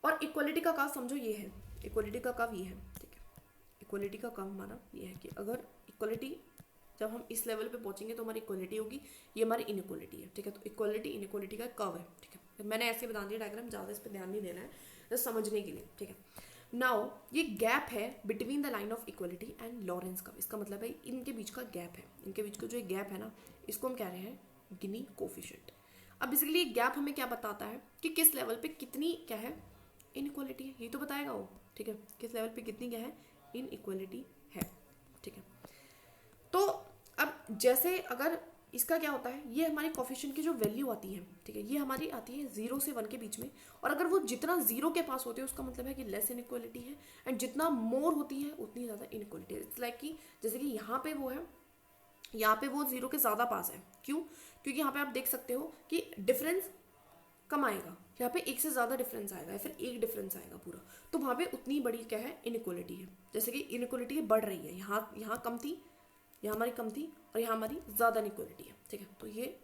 और इक्वलिटी का कर्व समझो ये है, इक्वलिटी का कर्व ये है, ठीक है। इक्वलिटी का कर्व हमारा ये है कि अगर इक्वलिटी जब हम इस लेवल पे पहुंचेंगे तो हमारी इक्वलिटी होगी, ये हमारी इनइक्वलिटी है, ठीक है। तो इक्वलिटी इनइक्वलिटी का कर्व है, ठीक है। मैंने ऐसे बता दिया डायग्राम, ज़्यादा इस पर ध्यान नहीं देना है, जस्ट समझने के लिए, ठीक है। नाउ ये गैप है between the line of equality and Lawrence curve, इसका मतलब है इनके बीच का गैप है, इनके बीच का जो गैप है ना, इसको हम कह रहे हैं गिनी कोफिशिएंट। अब बेसिकली ये गैप हमें क्या बताता है कि किस लेवल पे कितनी क्या है इनइक्वलिटी है, ये तो बताएगा वो, ठीक है, किस लेवल पे कितनी क्या है इनइक्वलिटी है, ठीक है। तो अब जैसे अगर इसका क्या होता है, ये हमारे कोफिशिएंट की जो वैल्यू आती है, ठीक है, ये हमारी आती है 0 से 1 के बीच में, और अगर वो जितना 0 के पास होते हैं उसका मतलब है कि लेस इनइक्वलिटी है, एंड जितना मोर होती है उतनी ज़्यादा इनइक्वलिटी है। इट्स लाइक कि जैसे कि यहाँ पे वो है यहाँ पे वो जीरो के ज़्यादा पास है। क्यों? क्योंकि यहाँ पे आप देख सकते हो कि डिफरेंस कम आएगा, यहाँ पे एक से ज़्यादा डिफरेंस आएगा या फिर एक डिफरेंस आएगा पूरा, तो वहाँ पे उतनी बड़ी क्या है, इनइक्वालिटी है। जैसे कि इनइक्वालिटी बढ़ रही है, यहाँ यहाँ कम थी, यहाँ हमारी कम थी, और यहाँ हमारी ज़्यादा इनइक्वालिटी है। ठीक है, तो ये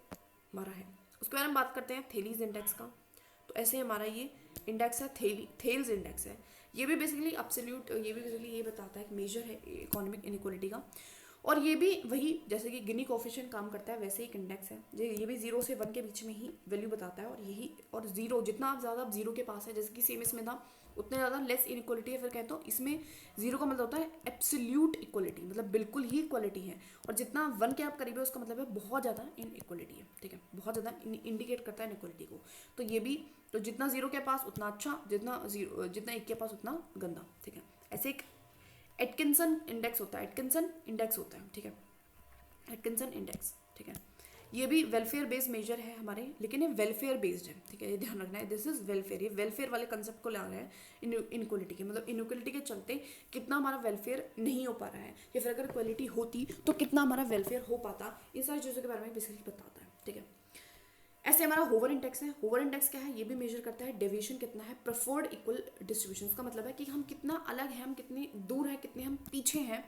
हमारा है। उसके बारे में बात करते हैं थेलीज इंडेक्स का। तो ऐसे हमारा ये इंडेक्स है, थेल्स इंडेक्स है। ये भी बेसिकली एब्सोल्यूट, ये भी बेसिकली ये बताता है कि मेजर है इकोनॉमिक इनइक्वालिटी का। और ये भी वही जैसे कि गिनी कोफिशिएंट काम करता है वैसे एक इंडेक्स है। ये भी 0 से 1 के बीच में ही वैल्यू बताता है। और यही, और जीरो जितना आप ज़्यादा आप जीरो के पास है, जैसे कि सेम इसमें था, उतने ज़्यादा लेस इनइक्वालिटी है। फिर कहते हो इसमें जीरो का मतलब होता है एब्सोल्यूट इक्वलिटी, मतलब बिल्कुल ही इक्वलिटी है। और जितना 1 के आप करीब है उसका मतलब है बहुत ज़्यादा इनइक्वलिटी है। ठीक है, बहुत ज़्यादा इंडिकेट करता है इनइक्वलिटी को। तो ये भी, तो जितना जीरो के पास उतना अच्छा, जितना 1 के पास उतना गंदा। ठीक है, ऐसे एक एटकिंसन इंडेक्स होता है, एटकिंसन इंडेक्स होता है। ठीक है, एटकिंसन इंडेक्स। ठीक है, ये भी वेलफेयर बेस्ड मेजर है हमारे, लेकिन ये वेलफेयर बेस्ड है। ठीक है, ये ध्यान रखना है, दिस इज वेलफेयर। ये वेलफेयर वाले कंसेप्ट को ला रहा है इनइक्वलिटी के, मतलब इनइक्वलिटी के चलते कितना हमारा वेलफेयर नहीं हो पा रहा है, या फिर अगर इक्वलिटी होती तो कितना हमारा वेलफेयर हो पाता, इन सारी चीज़ों के बारे में बेसिकली बताता है। ठीक है, ऐसे हमारा होवर इंडेक्स है। होवर इंडेक्स क्या है, ये भी मेजर करता है डेविएशन कितना है, प्रेफर्ड इक्वल डिस्ट्रीब्यूशन का मतलब है कि हम कितना अलग हैं, हम कितने दूर हैं, कितने हम पीछे हैं,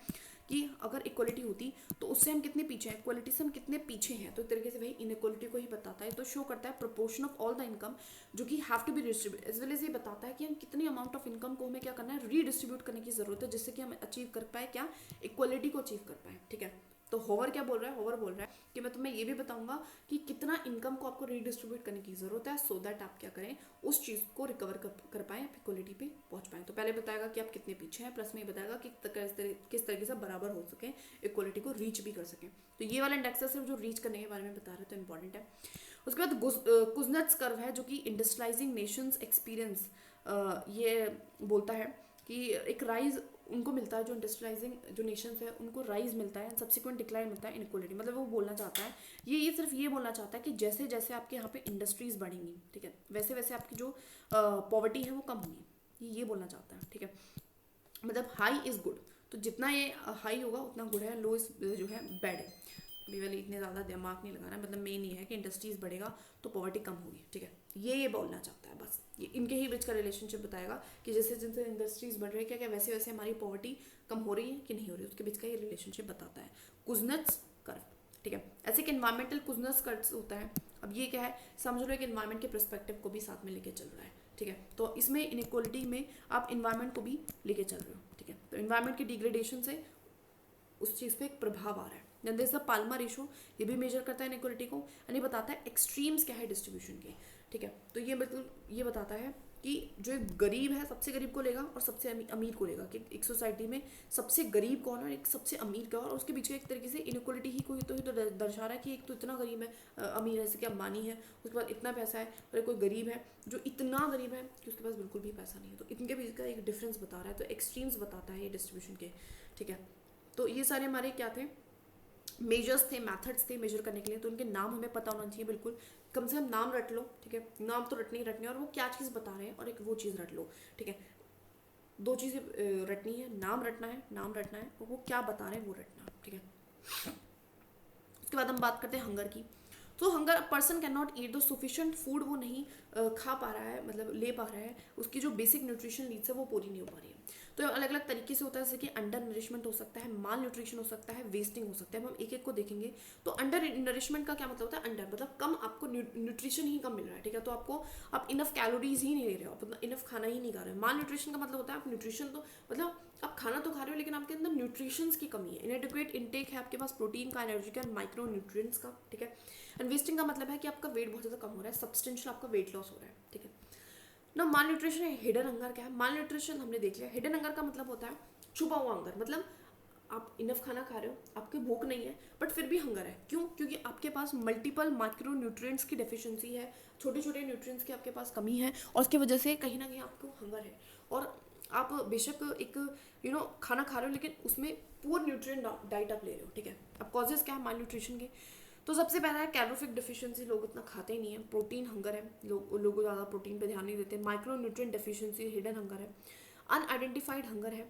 कि अगर इक्वलिटी होती तो उससे हम कितने पीछे हैं, इक्वलिटी से हम कितने पीछे हैं। तो एक तरीके से वही इनइक्वलिटी को ही बताता है। तो शो करता है proportion of all the income जो कि have to be distribute, as well as ये बताता है कि हम कितनी अमाउंट ऑफ इनकम को हमें क्या करना है, रीडिस्ट्रीब्यूट करने की जरूरत है, जिससे कि हम अचीव कर पाए क्या, इक्वलिटी को अचीव कर पाए। ठीक है, तो होवर क्या बोल रहा है, होवर बोल रहा है कि मैं तुम्हें ये भी बताऊंगा कि कितना इनकम को आपको रीडिस्ट्रीब्यूट करने की जरूरत है, सो दैट आप क्या करें, उस चीज़ को रिकवर कर पाएं, इक्वलिटी पे पहुंच पाएं। तो पहले बताएगा कि आप कितने पीछे हैं, प्लस में बताएगा कि किस तरीके से बराबर हो सके, इक्वलिटी को रीच भी कर सकें। तो ये वाला इंडेक्स सिर्फ जो रीच करने के बारे में बता रहे तो इंपॉर्टेंट है। उसके बाद कुजनेट्स कर्व है, जो कि इंडस्ट्रियलाइजिंग नेशंस एक्सपीरियंस ये बोलता है कि एक राइज उनको मिलता है, जो इंडस्ट्रियलाइजिंग जो नेशंस है उनको राइज मिलता है, सब्सिक्वेंट डिक्लाइन मिलता है इनइक्वलिटी। मतलब वो बोलना चाहता है, ये सिर्फ ये बोलना चाहता है कि जैसे जैसे आपके यहाँ पे इंडस्ट्रीज बढ़ेंगी, ठीक है, वैसे वैसे आपकी जो पॉवर्टी है वो कम होगी, ये बोलना चाहता है। ठीक है, मतलब हाई इज गुड, तो जितना ये हाई होगा उतना गुड है, लो इज जो है बैड है। अभी वाले इतने ज़्यादा दिमाग नहीं लगाना, मतलब मेन ये है कि इंडस्ट्रीज बढ़ेगा तो पॉवर्टी कम होगी। ठीक है, ये बोलना चाहता है बस, ये इनके ही बीच का रिलेशनशिप बताएगा कि जैसे जैसे इंडस्ट्रीज बढ़ रही है, क्या क्या वैसे वैसे हमारी पॉवर्टी कम हो रही है कि नहीं हो रही है, उसके बीच का ये रिलेशनशिप बताता है कुजनेट्स कर्व। ठीक है, ऐसे कि इन्वायरमेंटल कुजनेट्स कर्व होता है। अब ये क्या है, समझ लो कि इन्वायरमेंट के पर्सपेक्टिव को भी साथ में लेके चल रहा है। ठीक है, तो इसमें इनइक्वलिटी में आप इन्वायरमेंट को भी लेके चल रहे हो। ठीक है, तो इन्वायरमेंट की डिग्रेडेशन से उस चीज़ पे एक प्रभाव आ रहा है। Then there is the Palmer ratio, ये भी मेजर करता है इनइक्वलिटी को, यानी बताता है एक्सट्रीम्स क्या है डिस्ट्रीब्यूशन के। ठीक है, तो ये बिल्कुल ये बताता है कि जो एक गरीब है सबसे गरीब को लेगा और सबसे अमीर को लेगा, कि एक सोसाइटी में सबसे गरीब कौन है और एक सबसे अमीर कौन है, और उसके बीच का एक तरीके से इनइक्वलिटी ही कोई तो दर्शा रहा है कि एक तो इतना गरीब है, अमीर है जैसे कि अंबानी है, उसके बाद इतना पैसा है, और एक कोई गरीब है जो इतना गरीब है कि उसके पास बिल्कुल भी पैसा नहीं है। तो इनके बीच का एक डिफरेंस बता रहा है, तो एक्सट्रीम्स बताता है ये डिस्ट्रीब्यूशन के। ठीक है, तो ये सारे हमारे क्या थे, मेजर्स थे, मेथड्स थे मेजर करने के लिए। तो उनके नाम हमें पता होना चाहिए, बिल्कुल कम से कम नाम रट लो। ठीक है, नाम तो रटने ही रटने, और वो क्या चीज़ बता रहे हैं और एक वो चीज़ रट लो। ठीक है, दो चीज़ें रटनी है, नाम रटना है और वो क्या बता रहे हैं वो रटना। ठीक है, उसके बाद हम बात करते हैं हंगर की। तो hunger, person can not eat the sufficient food, वो नहीं खा पा रहा है, मतलब ले पा रहा है, उसकी जो बेसिक न्यूट्रिशन नीड्स है वो पूरी नहीं हो पा रही है। तो अलग अलग तरीके से होता है, जैसे कि अंडर नरिशमेंट हो सकता है, माल न्यूट्रिशन हो सकता है, वेस्टिंग हो सकता है। हम एक एक को देखेंगे। तो अंडर नरिशमेंट का क्या मतलब होता है, अंडर मतलब कम, आपको न्यूट्रिशन ही कम मिल रहा है। ठीक है, तो आप इनफ कैलोरीज ही नहीं ले रहे हो, आप इनफ खाना ही नहीं खा रहे हो। माल न्यूट्रिशन का मतलब होता है आप न्यूट्रिशन तो मतलब आप खाना तो खा रहे हो लेकिन आपके अंदर न्यूट्रिशंस की कमी है, इनएडिक्वेट इनटेक है आपके पास प्रोटीन का, एनर्जी का, माइक्रो न्यूट्रिएंट्स का। ठीक है, एंड वेस्टिंग का मतलब है कि आपका वेट बहुत ज़्यादा कम हो रहा है, सब्सटेंशियल आपका वेट लॉस हो रहा है। ठीक है ना, माल न्यूट्रिशन है। हिडन हंगर क्या है, माल न्यूट्रिशन हमने देख लिया। हिडन हंगर का मतलब होता है छुपा हुआ हंगर, मतलब आप इनफ खाना खा रहे हो, आपकी भूख नहीं है, बट फिर भी हंगर है। क्यों? क्योंकि आपके पास मल्टीपल माइक्रो न्यूट्रिएंट्स की डेफिशिएंसी है, छोटे छोटे न्यूट्रिएंट्स की आपके पास कमी है, और उसकी वजह से कहीं ना कहीं आपको हंगर है। और आप बेशक एक खाना खा रहे हो लेकिन उसमें पुअर न्यूट्रिएंट डाइट आप ले रहे हो। ठीक है, अब कॉजेज क्या है माल न्यूट्रिशन के, तो सबसे पहला है कैलोरिफिक डिफिशिएंसी, लोग उतना खाते ही नहीं है। प्रोटीन हंगर है, लोग ज़्यादा प्रोटीन पे ध्यान नहीं देते। Micro nutrient deficiency, hidden hunger है। अनआइडेंटिफाइड हंगर है,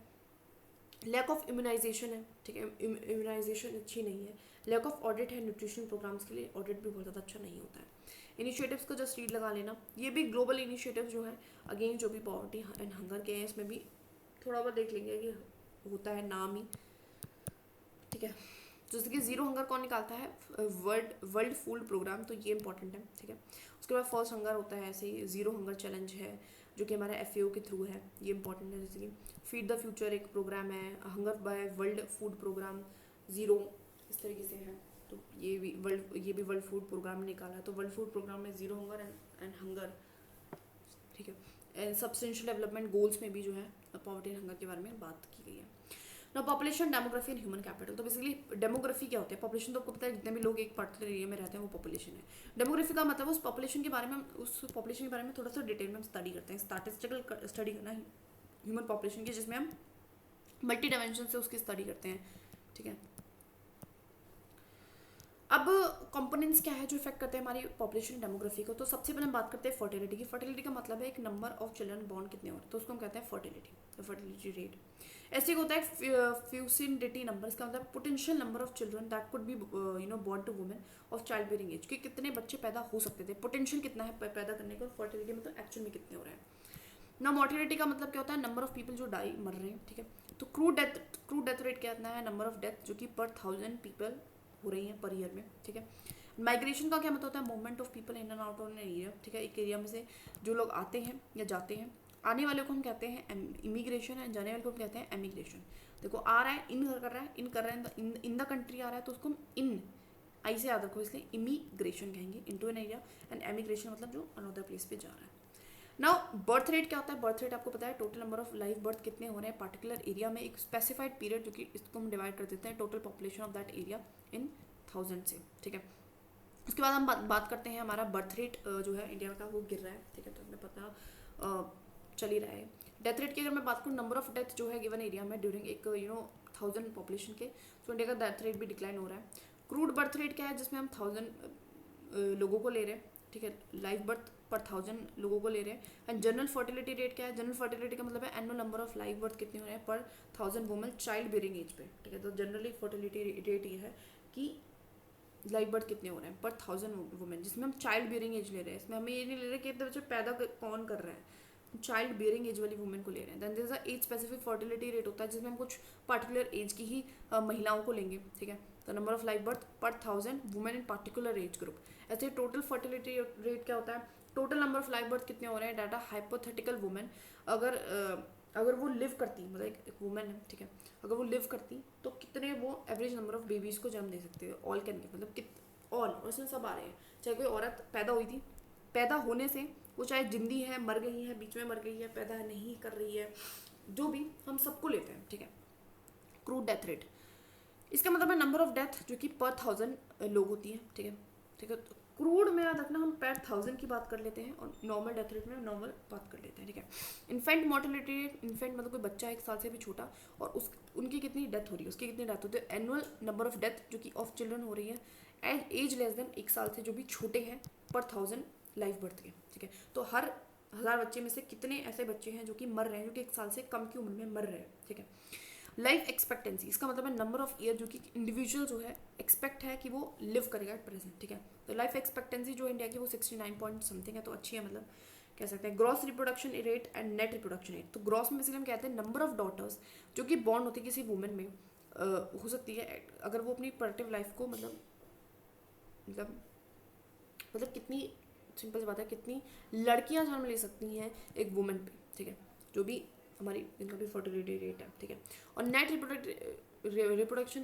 लैक ऑफ इम्यूनाइजेशन है, ठीक है, इम्यूनाइजेशन अच्छी नहीं है। लैक ऑफ ऑडिट है न्यूट्रिशन प्रोग्राम्स के लिए, ऑडिट भी बहुत ज़्यादा अच्छा नहीं होता है। इनिशिएटिव्स को जस्ट रीड लगा लेना, ये भी ग्लोबल इनिशिएटिव जो है अगेन जो भी पॉवर्टी एंड हंगर के हैं इसमें भी थोड़ा बहुत देख लेंगे कि होता है नाम ही, ठीक है। जैसे कि जीरो हंगर कौन निकालता है, वर्ल्ड फूड प्रोग्राम, तो ये इंपॉर्टेंट है, ठीक है। उसके बाद फर्स्ट हंगर होता है ऐसे ही, जीरो हंगर चैलेंज है जो कि हमारे FAO के थ्रू है, ये इंपॉर्टेंट है। जैसे कि फीड द फ्यूचर एक प्रोग्राम है, hunger by world food program zero, इस तरीके से है। तो ये भी वर्ल्ड फूड प्रोग्राम ने निकाला है, तो वर्ल्ड फूड प्रोग्राम में जीरो हंगर एंड हंगर, ठीक है। सब्सटेंशियल डेवलपमेंट गोल्स में भी जो है पॉवर्टी एंड हंगर के बारे में बात की गई है। ना population, demography and human capital, तो बेसिकली डेमोग्राफी क्या होता है, पॉपुलेशन तो आपको पता है जितने भी लोग एक पर्टिकुलर एरिया में रहते हैं वो पॉपुलेशन है। डेमोग्राफी का मतलब उस पॉपुलेशन के बारे में थोड़ा सा डिटेल में हम स्टडी करते हैं, स्टैटिस्टिकल स्टडी करना ह्यूमन पॉपुलेशन की, जिसमें हम मल्टी डायमेंशन से उसकी स्टडी करते हैं, ठीक है। अब कंपोनेंट्स क्या है जो इफेक्ट करते हैं हमारी पॉपुलेशन डेमोग्राफी को, तो सबसे पहले हम बात करते हैं फर्टिलिटी की। फर्टिलिटी का मतलब है एक नंबर ऑफ चिल्ड्रन बॉर्न कितने हो रहे हैं, तो उसको हम कहते हैं फर्टिलिटी रेट। ऐसे होता है फ्यूसिडिटी नंबर, इसका मतलब potential number of children that could be born to women of child bearing age, कि कितने बच्चे पैदा हो सकते थे, पोटेंशियल कितना है पैदा करने का, फर्टिलिटी मतलब एक्चुअल में कितने हो रहे हैं ना। मोर्टिलिटी का मतलब क्या होता है, नंबर ऑफ पीपल जो डाई मर रहे हैं, ठीक है। तो क्रूड डेथ रेट कितना है, नंबर ऑफ डेथ जो कि पर 1000 पीपल हो रही हैं पर ईयर में, ठीक है। माइग्रेशन का क्या मतलब होता है, movement of people in and out of an area, ठीक है। एक एरिया में से जो लोग आते हैं या जाते हैं, आने वाले को हम कहते हैं इमिग्रेशन है, जाने वाले को हम कहते हैं एमिग्रेशन। देखो आ रहा है, इन कर रहा है इन द कंट्री आ रहा है, तो उसको हम इन आई से याद रखो, इसलिए इमिग्रेशन कहेंगे into an area, and emigration मतलब जो अनदर प्लेस पे जा रहा है। नाउ बर्थ रेट क्या होता है, बर्थ रेट आपको पता है total number of live birth कितने हो रहे हैं पर्टिकुलर एरिया में एक स्पेसिफाइड पीरियड, जो कि इसको हम डिवाइड कर देते हैं total population of that area in 1000 से, ठीक है। उसके बाद हम बात करते हैं हमारा बर्थ रेट जो है इंडिया का वो गिर रहा है, ठीक है, तो हमें पता चल ही रहा है। डेथ रेट की अगर मैं बात करूँ, नंबर ऑफ डेथ जो है गिवन एरिया में ड्यूरिंग एक 1000 पॉपुलेशन के, तो इंडिया का डेथ रेट भी डिक्लाइन हो रहा है। क्रूड बर्थ रेट क्या है, जिसमें हम 1000 लोगों को ले रहे हैं, ठीक है, लाइव बर्थ पर 1000 लोगों को ले रहे हैं। एंड जनरल फर्टिलिटी रेट क्या है, जनरल फर्टिलिटी का मतलब है annual number of live birth कितने हो रहे हैं पर 1000 वुमेन चाइल्ड बेयरिंग एज पे, ठीक है। तो जनरली फर्टिलिटी रेट ये है कि लाइव बर्थ कितने हो रहे हैं पर 1000 वुमेन, जिसमें हम चाइल्ड बियरिंग एज ले रहे हैं। इसमें हमें ये नहीं ले रहे कि इतने बच्चे पैदा कौन कर रहा है, चाइल्ड बियरिंग एज वाली वुमेन को ले रहे हैं। Then there is a age specific fertility rate होता है, जिसमें हम कुछ पर्टिकुलर एज की ही महिलाओं को लेंगे, ठीक है। तो नंबर ऑफ लाइव बर्थ पर 1000 women in particular age group. ऐसे टोटल फर्टिलिटी रेट क्या होता है, total number of live birth कितने हो रहे हैं, डाटा हाइपोथेटिकल वुमेन, अगर वो लिव करती, मतलब एक वुमेन है, ठीक है, अगर वो लिव करती तो कितने वो एवरेज नंबर ऑफ बेबीज को जन्म दे सकते हैं, ऑल कैन गिव, मतलब ऑल, और इसमें सब आ रहे हैं, चाहे कोई औरत पैदा हुई थी, पैदा होने से वो चाहे जिंदी है, मर गई है, बीच में मर गई है, पैदा नहीं कर रही है, जो भी, हम सबको लेते हैं, ठीक है। क्रूड डेथ रेट, इसका मतलब है नंबर ऑफ डेथ जो कि पर 1000 लोग होती है, ठीक है, ठीक है। तो क्रूड में याद रखना हम पर 1000 की बात कर लेते हैं, और नॉर्मल डेथ रेट में नॉर्मल बात कर लेते हैं, ठीक है। इन्फेंट मोर्टेलिटी रेट, इन्फेंट मतलब कोई बच्चा 1 साल से भी छोटा, और उनकी कितनी डेथ हो रही है, उसकी कितनी डेथ होती है, एनुअल नंबर ऑफ डेथ जो कि ऑफ चिल्ड्रन हो रही है एज लेस देन 1 साल से जो भी छोटे हैं पर 1000 लाइफ बर्थ के, ठीक है। तो हर 1000 बच्चे में से कितने ऐसे बच्चे हैं जो कि मर रहे हैं, जो कि 1 साल से कम की उम्र में मर रहे हैं, ठीक है। लाइफ एक्सपेक्टेंसी, इसका मतलब है नंबर ऑफ ईयर जो कि इंडिविजुअल जो है एक्सपेक्ट है कि वो लिव करेगा एट प्रेजेंट, ठीक है। तो लाइफ एक्सपेक्टेंसी जो इंडिया की वो 69 पॉइंट समथिंग है, तो अच्छी है, मतलब कह सकते हैं। Gross reproduction rate and net reproduction rate, तो ग्रॉस में इसलिए हम कहते हैं नंबर ऑफ डॉटर्स जो कि बॉर्न होती है किसी वुमेन में, हो सकती है अगर वो अपनी प्रोडक्टिव लाइफ को मतलब कितनी सिंपल सी बात है, कितनी लड़कियां जन्म ले सकती हैं एक वुमेन पे, ठीक है, जो भी हमारी इनका भी फर्टिलिटी रेट है, ठीक है। और नेट रिप्रोडक्शन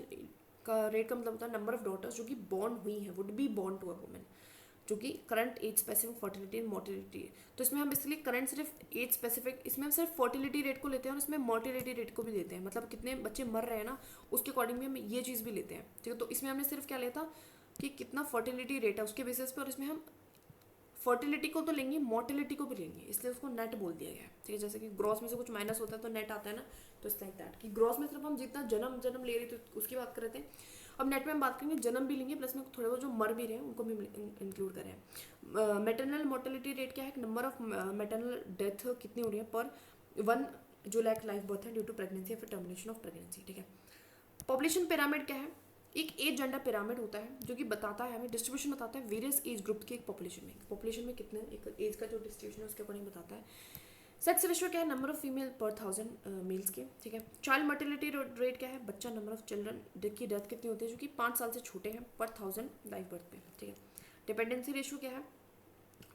का रेट का मतलब होता है नंबर ऑफ डॉटर्स जो कि बॉर्न हुई हैं, would be born to a women, जो कि current age specific fertility and mortality है। तो इसमें हम इसलिए करंट सिर्फ एज स्पेसिफिक, इसमें हम सिर्फ फर्टिलिटी रेट को लेते हैं और इसमें मोर्टिलिटी रेट को भी लेते हैं, मतलब कितने बच्चे मर रहे हैं ना उसके अकॉर्डिंग भी हम ये चीज़ भी लेते हैं, ठीक है। तो इसमें हमने सिर्फ क्या लेता कि कितना फर्टिलिटी रेट है उसके बेसिस पे, और इसमें हम फर्टिलिटी को तो लेंगे, मोर्टिलिटी को भी लेंगे, इसलिए उसको नेट बोल दिया गया है, ठीक है। जैसे कि ग्रॉस में से कुछ माइनस होता है तो नेट आता है ना, तो इट्स लाइक दैट कि ग्रॉस में सिर्फ हम जितना जन्म ले रहे थे उसकी बात कर रहे थे। अब नेट में हम बात करेंगे जन्म भी लेंगे, प्लस में थोड़े बहुत जो मर भी रहे हैं उनको भी इंक्लूड करें। मेटरनल मोर्टिलिटी रेट क्या है, नंबर ऑफ मेटरनल डेथ कितनी हो रही है पर 1 जो लैक लाइफ बर्थ है ड्यू टू प्रेगनेंसी या फिर टर्मिनेशन ऑफ प्रेगनेंसी, ठीक है। पॉपुलेशन पिरामिड क्या है? एक एज जेंडर पिरामिड होता है जो कि बताता है हमें, डिस्ट्रीब्यूशन बताता है वेरियस एज ग्रुप के एक पॉपुलेशन में कितने एक एज का जो डिस्ट्रीब्यूशन है उसके अकॉर्डिंग बताता है। सेक्स रेशियो क्या है? नंबर ऑफ फीमेल पर 1000 मेल्स के, ठीक है। चाइल्ड मर्टिलिटी रेट क्या है? बच्चा नंबर ऑफ चिल्ड्रन की डेथ कितनी होती है जो कि 5 साल से छोटे हैं पर 1000 लाइफ बर्थ पे, ठीक है। डिपेंडेंसी रेशियो क्या है?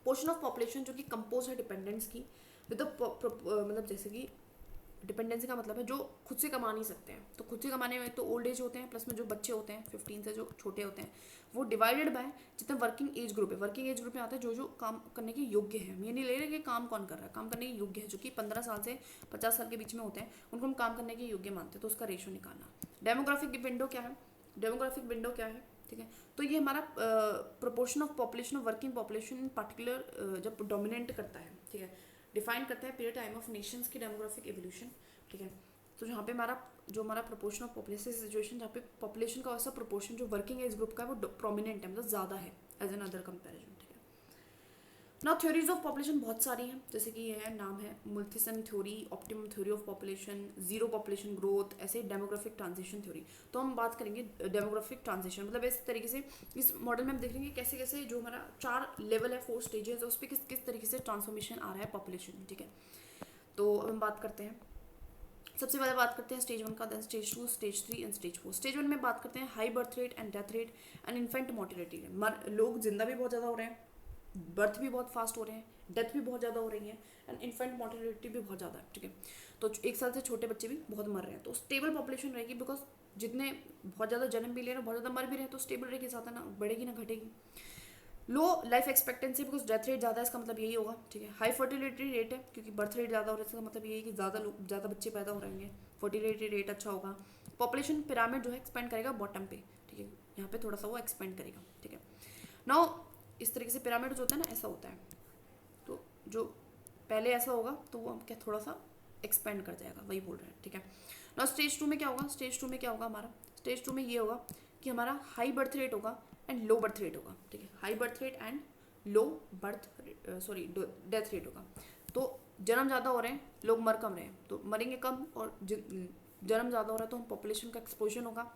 पोर्शन ऑफ पॉपुलेशन जो कि कंपोज है डिपेंडेंट्स की विद मतलब जैसे कि डिपेंडेंसी का मतलब है जो खुद से कमा नहीं सकते हैं, तो खुद से कमाने में तो ओल्ड एज होते हैं, प्लस में जो बच्चे होते हैं 15 से जो छोटे होते हैं वो डिवाइडेड बाय जितना वर्किंग एज ग्रुप है। वर्किंग एज ग्रुप में आता है जो जो काम करने के योग्य है। हम ये नहीं ले रहे कि काम कौन कर रहा है, काम करने के योग्य है, जो कि 15 साल से 50 साल के बीच में होते हैं उनको हम काम करने के योग्य मानते हैं, तो उसका रेशियो निकालना। डेमोग्राफिक विंडो क्या है? डेमोग्राफिक विंडो क्या है, ठीक है, तो ये हमारा proportion of population of working population in particular जब डोमिनेट करता है, ठीक है, डिफाइन करता है पीरियड टाइम ऑफ नेशंस की डेमोग्राफिक एवोल्यूशन, ठीक है। तो यहाँ पे हमारा प्रोपोर्शन ऑफ पॉपुलेशन सिचुएशन जहाँ पे पॉपुलेशन का ऐसा प्रोपोर्शन जो वर्किंग एज ग्रुप का है वो प्रोमिनेंट है, मतलब ज़्यादा है एज एन अदर कंपेरिजन, ठीक है। नाउ थ्योरीज ऑफ पॉपुलेशन बहुत सारी हैं, जैसे कि ये है नाम है Malthusian theory, optimum theory of population, zero population growth, ऐसे डेमोग्राफिक ट्रांजिशन थ्योरी। तो हम बात करेंगे डेमोग्राफिक ट्रांजिशन, मतलब इस तरीके से इस मॉडल में हम देखेंगे कैसे कैसे जो हमारा 4 लेवल है, 4 स्टेजेस है, उस पर किस किस तरीके से ट्रांसफॉर्मेशन आ रहा है पॉपुलेशन में, ठीक है। तो अब हम बात करते हैं, सबसे पहले बात करते हैं स्टेज 1 का, then stage 2, stage 3 and stage 4। Stage 1 में बात करते हैं high birth rate and death rate and infant mortality. लोग जिंदा भी बहुत ज़्यादा हो रहे हैं, बर्थ भी बहुत फास्ट हो रहे हैं, डेथ भी बहुत ज़्यादा हो रही है एंड इन्फेंट मोर्टिलिटी भी बहुत ज़्यादा है, ठीक है। तो 1 साल से छोटे बच्चे भी बहुत मर रहे हैं, तो स्टेबल पॉपुलेशन रहेगी, बिकॉज जितने बहुत ज़्यादा जन्म भी ले रहे हैं, बहुत ज़्यादा मर भी रहे हैं, तो स्टेबल रहेगी, ज़्यादा ना बढ़ेगी ना घटेगी। Low life expectancy because death rate ज़्यादा है, इसका मतलब यही होगा, ठीक है। हाई फर्टिलिटी रेट है क्योंकि बर्थ रेट ज़्यादा हो रहा है, इसका मतलब यही है कि ज़्यादा बच्चे पैदा हो रहेंगे, फर्टिलिटी रेट अच्छा होगा। पॉपुलेशन पिरामिड जो है एक्सपेंड करेगा बॉटम पे, ठीक है, यहाँ पे थोड़ा सा वो एक्सपेंड करेगा, ठीक है। नाउ इस तरीके से पिरामिड जो होता है ना ऐसा होता है, तो जो पहले ऐसा होगा तो वो क्या थोड़ा सा एक्सपेंड कर जाएगा, वही बोल रहे हैं, ठीक है। नाउ स्टेज 2 में क्या होगा? स्टेज 2 में क्या होगा हमारा? स्टेज 2 में ये होगा कि हमारा हाई बर्थ रेट होगा एंड लो बर्थ रेट होगा, ठीक है। High birth rate and low birth death rate होगा। तो जन्म ज़्यादा हो रहे हैं, लोग मर कम रहे हैं, तो मरेंगे कम, और जन्म ज़्यादा हो रहा है तो हम पॉपुलेशन का एक्सप्लोजन होगा।